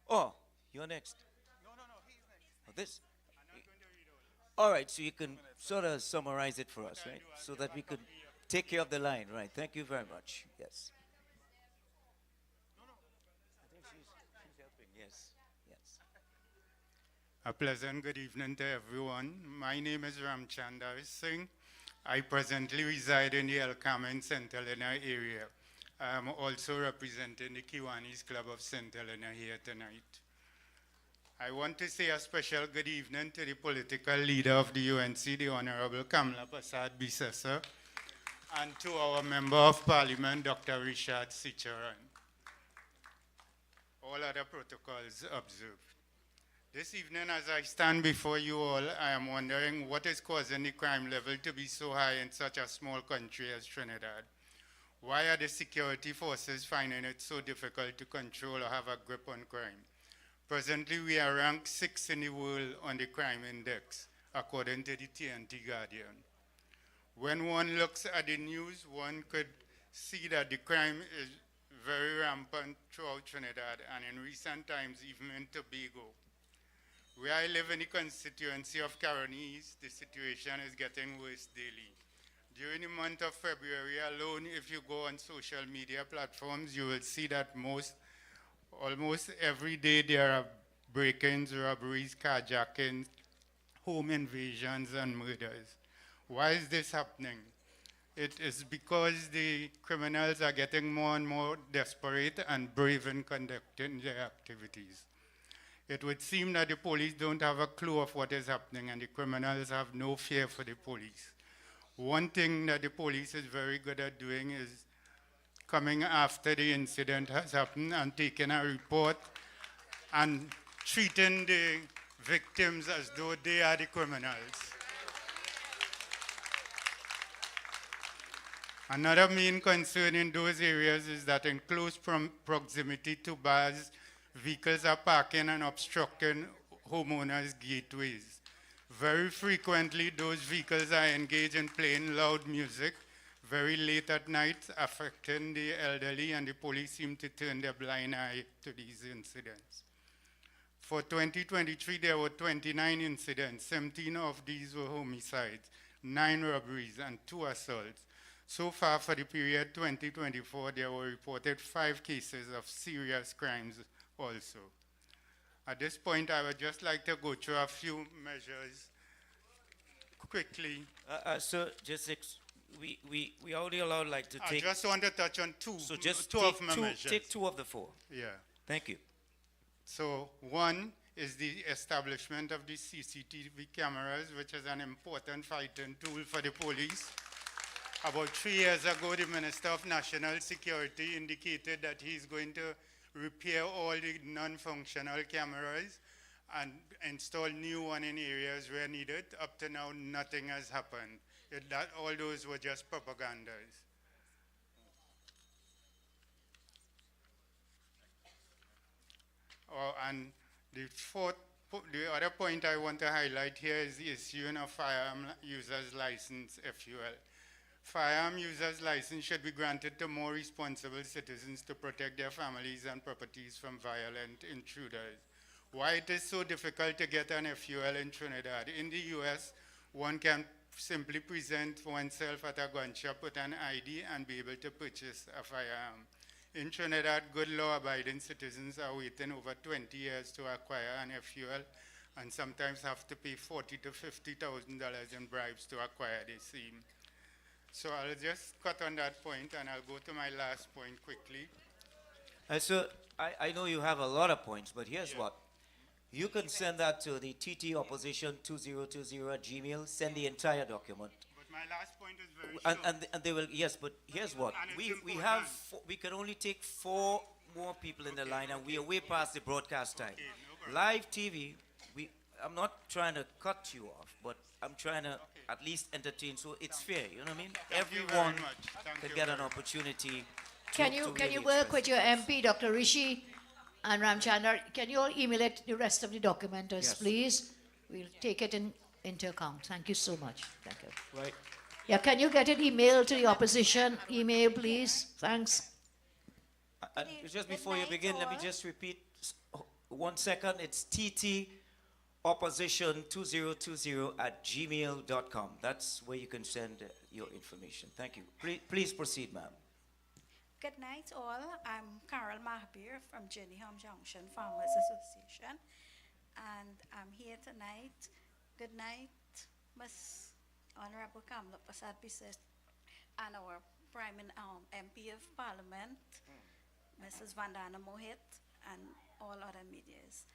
Oh, you're next. No, he's next. Oh, this. All right, so you can sort of summarize it for us, right? So that we could take care of the line, right? Thank you very much. Yes. I think she's helping. Yes. A pleasant good evening to everyone. My name is Ramchandar Singh. I presently reside in the El Carmen St. Helena area. I am also representing the Kiwanis Club of St. Helena here tonight. I want to say a special good evening to the political leader of the UNC, the Honorable Kamla Prasad Bisesa, and to our Member of Parliament, Dr. Richard Sicharan. All other protocols observed. This evening, as I stand before you all, I am wondering what is causing the crime level to be so high in such a small country as Trinidad. Why are the security forces finding it so difficult to control or have a grip on crime? Presently, we are ranked 6th in the world on the crime index, according to the TNT Guardian. When one looks at the news, one could see that the crime is very rampant throughout Trinidad and in recent times even in Tobago. Where I live in the constituency of Caroni East, the situation is getting worse daily. During the month of February alone, if you go on social media platforms, you will see that almost every day there are break-ins, robberies, carjackings, home invasions, and murders. Why is this happening? It is because the criminals are getting more and more desperate and brave in conducting their activities. It would seem that the police don't have a clue of what is happening and the criminals have no fear for the police. One thing that the police is very good at doing is coming after the incident has happened and taking a report and treating the victims as though they are the criminals. Another main concern in those areas is that in close proximity to bars, vehicles are parking and obstructing homeowners' gateways. Very frequently, those vehicles are engaged in playing loud music very late at night, affecting the elderly, and the police seem to turn their blind eye to these incidents. For 2023, there were 29 incidents. 17 of these were homicides, 9 robberies, and 2 assaults. So far, for the period 2024, there were reported 5 cases of serious crimes also. At this point, I would just like to go through a few measures quickly. So we only allowed like to take. I just want to touch on two. So just two of my measures. take 2 of the 4. Yeah. Thank you. So one is the establishment of the CCTV cameras, which is an important fighting tool for the police. About 3 years ago, the Minister of National Security indicated that he's going to repair all the non-functional cameras and install new one in areas where needed. Up to now, nothing has happened. All those were just propagandas. And the other point I want to highlight here is the issuing of firearm users license, FUL. Firearm users license should be granted to more responsible citizens to protect their families and properties from violent intruders. Why it is so difficult to get an FUL in Trinidad? In the US, one can simply present oneself at a gun shop with an ID and be able to purchase a firearm. In Trinidad, good law-abiding citizens are waiting over 20 years to acquire an FUL and sometimes have to pay $40,000 to $50,000 in bribes to acquire the same. So I'll just cut on that point and I'll go to my last point quickly. So I know you have a lot of points, but here's what. You can send that to the TT Opposition 2020 at Gmail. Send the entire document. But my last point is very short. And they will, yes, but here's what. And it's We important. have, we can only take 4 more people in the line, and we are way past the broadcast time. no problem. Live TV, I'm not trying to cut you off, but I'm trying to at least entertain, so it's fair, you know what I mean? Thank you very Everyone much. Thank can you get very an much. opportunity Can to you really work express with your MP, Dr. Rishi and Ramchandra? Can you all email it the rest of the document, Yes. please? We'll take it into account. Thank you so much. Thank you. Right. Yeah, can you get an email to the opposition? Email, please. Thanks. Just before you begin, let me just repeat 1 second. It's TT Opposition 2020 at gmail.com. That's where you can send your information. Thank you. Please proceed, ma'am. Good night, all. I'm Carol Mahbir from Jennyham Junction Farmers Association, and I'm here tonight. Good night, Miss Honorable Kamala Prasad Bisset, and our MP of Parliament, Mrs. Vandana Mohit, and all other medias.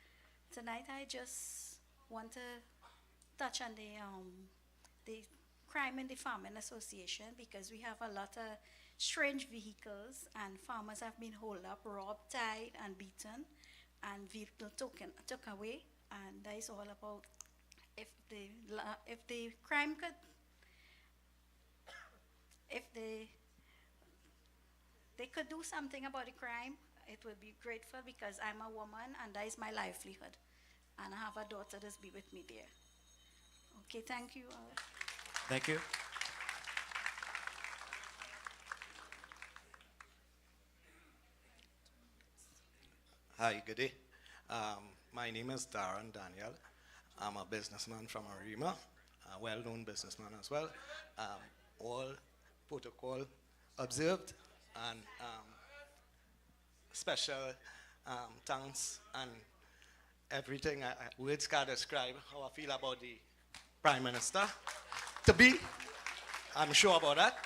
Tonight, I just want to touch on the crime in the Farming Association, because we have a lot of strange vehicles and farmers have been held up, robbed, tied, and beaten, and vehicle took away. And that is all about if the crime could, if they could do something about the crime, it would be grateful, because I'm a woman and that is my livelihood. And I have a daughter that's be with me there. Okay, thank you all. Thank you. Hi, good day. My name is Darren Daniel. I'm a businessman from Arima, a well-known businessman as well. All protocol observed, and special thanks and everything. Words can't describe how I feel about the Prime Minister. To be, I'm sure about that.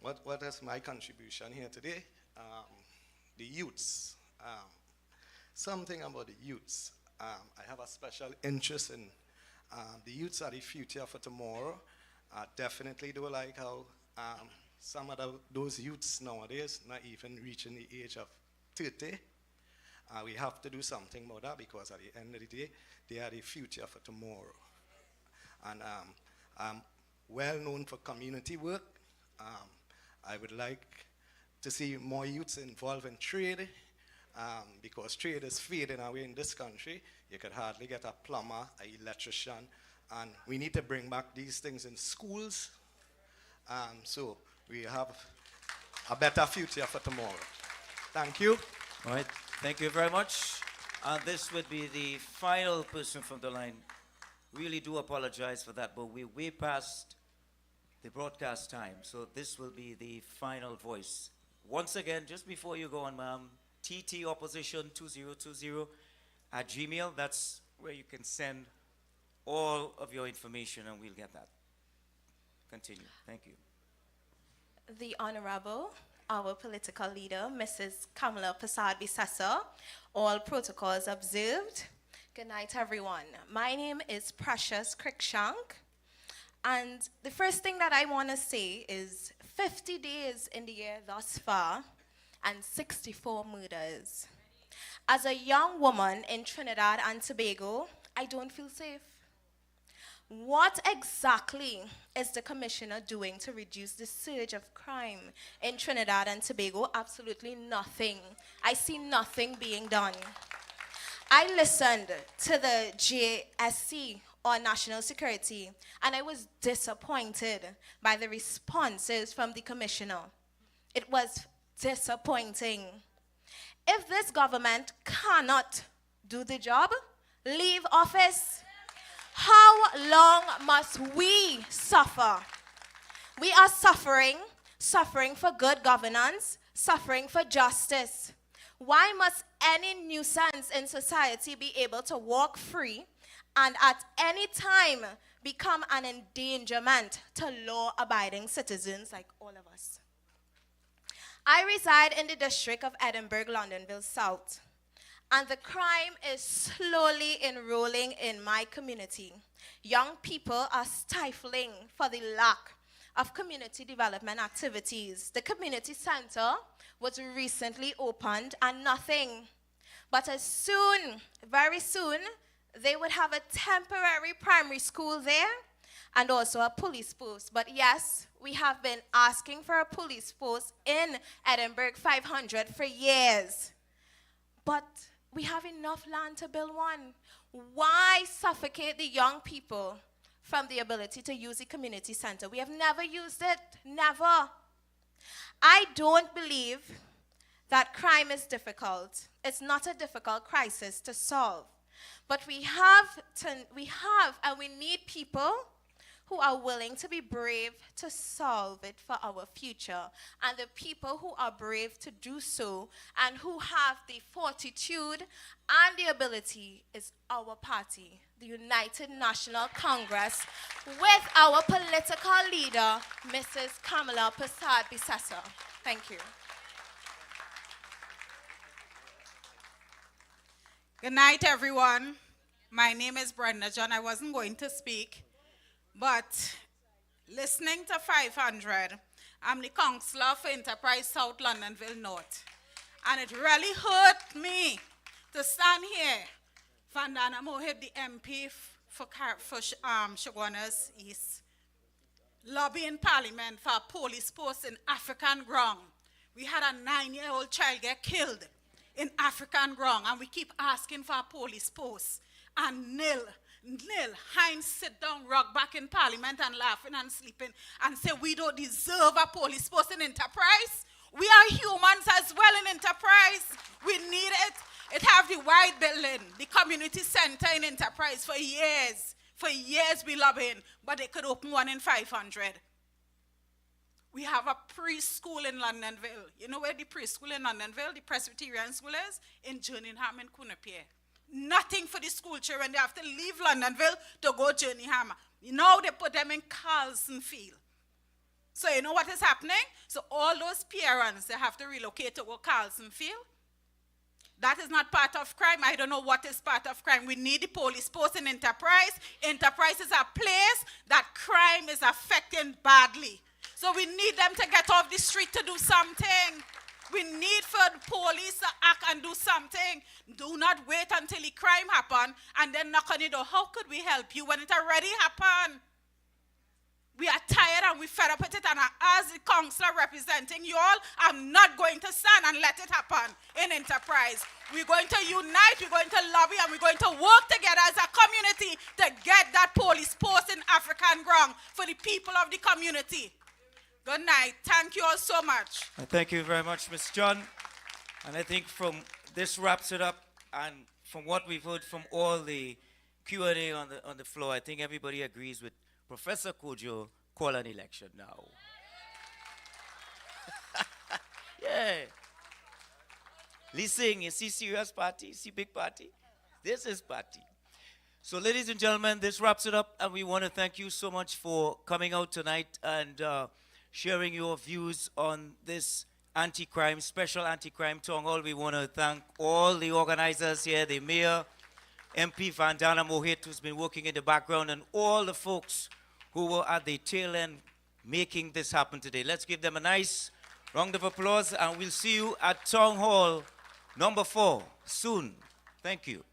What is my contribution here today? The youths. Something about the youths. I have a special interest in the youths are the future for tomorrow. I definitely do like how some of those youths nowadays not even reaching the age of 30. We have to do something about that, because at the end of the day, they are the future for tomorrow. And I'm well known for community work. I would like to see more youths involved in trade, because trade is fading away in this country. You could hardly get a plumber, an electrician, and we need to bring back these things in schools, so we have a better future for tomorrow. Thank you. All right. Thank you very much. And this would be the final person from the line. Really do apologize for that, but we're way past the broadcast time, so this will be the final voice. Once again, just before you go on, ma'am, TT Opposition 2020 at Gmail. That's where you can send all of your information, and we'll get that. Continue. Thank you. The Honorable, our political leader, Mrs. Kamala Prasad Bisessa, all protocols observed. Good night, everyone. My name is Precious Crickshank, and the first thing that I want to say is 50 days in the year thus far, and 64 murders. As a young woman in Trinidad and Tobago, I don't feel safe. What exactly is the commissioner doing to reduce the surge of crime in Trinidad and Tobago? Absolutely nothing. I see nothing being done. I listened to the JSC on national security, and I was disappointed by the responses from the commissioner. It was disappointing. If this government cannot do the job, leave office. How long must we suffer? We are suffering for good governance, suffering for justice. Why must any nuisance in society be able to walk free and at any time become an endangerment to law-abiding citizens like all of us? I reside in the district of Edinburgh, Londonville South, and the crime is slowly enrolling in my community. Young people are stifling for the lack of community development activities. The community center was recently opened and nothing. But very soon, they would have a temporary primary school there and also a police post. But yes, we have been asking for a police post in Edinburgh 500 for years. But we have enough land to build one. Why suffocate the young people from the ability to use the community center? We have never used it, never. I don't believe that crime is difficult. It's not a difficult crisis to solve. But we need people who are willing to be brave to solve it for our future. And the people who are brave to do so and who have the fortitude and the ability is our party, the United National Congress, with our political leader, Mrs. Kamala Persad-Bissessar. Thank you. Good night, everyone. My name is Brenda John. I wasn't going to speak, but listening to 500, I'm the counselor for Enterprise South Londonville North. And it really hurt me to stand here, Vandana Mohib, the MP for Shoguanas East, lobbying Parliament for a police post in African ground. We had a 9-year-old child get killed in African ground, and we keep asking for a police post. And nil. Heinz sit down, rock back in Parliament and laughing and sleeping and say we don't deserve a police post in Enterprise. We are humans as well in Enterprise. We need it. It have the white building, the community center in Enterprise for years. For years we lobbying, but they could open one in 500. We have a preschool in Londonville. You know where the preschool in Londonville, the Presbyterian school is? In Journeyham and Quinnipiac. Nothing for the school children. They have to leave Londonville to go Journeyham. Now they put them in Carlson Field. So you know what is happening? So all those parents, they have to relocate to go Carlson Field. That is not part of crime. I don't know what is part of crime. We need the police post in Enterprise. Enterprise is a place that crime is affecting badly. So we need them to get off the street to do something. We need for the police to act and do something. Do not wait until the crime happen and then knock on the door. How could we help you when it already happened? We are tired and we fed up with it, and as the counselor representing you all, I'm not going to stand and let it happen in Enterprise. We're going to unite, we're going to lobby, and we're going to work together as a community to get that police post in African ground for the people of the community. Good night. Thank you all so much. Thank you very much, Ms. John. And I think from this wraps it up, and from what we've heard from all the Q&A on the floor, I think everybody agrees with Professor Kojo. Call an election now. Yeah. Listen, you see serious party, see big party? This is party. So ladies and gentlemen, this wraps it up, and we want to thank you so much for coming out tonight and sharing your views on this anti-crime, special anti-crime town hall. We want to thank all the organizers here, the mayor, MP Vandana Mohit, who's been working in the background, and all the folks who were at the tail end making this happen today. Let's give them a nice round of applause, and we'll see you at Town Hall number 4 soon. Thank you.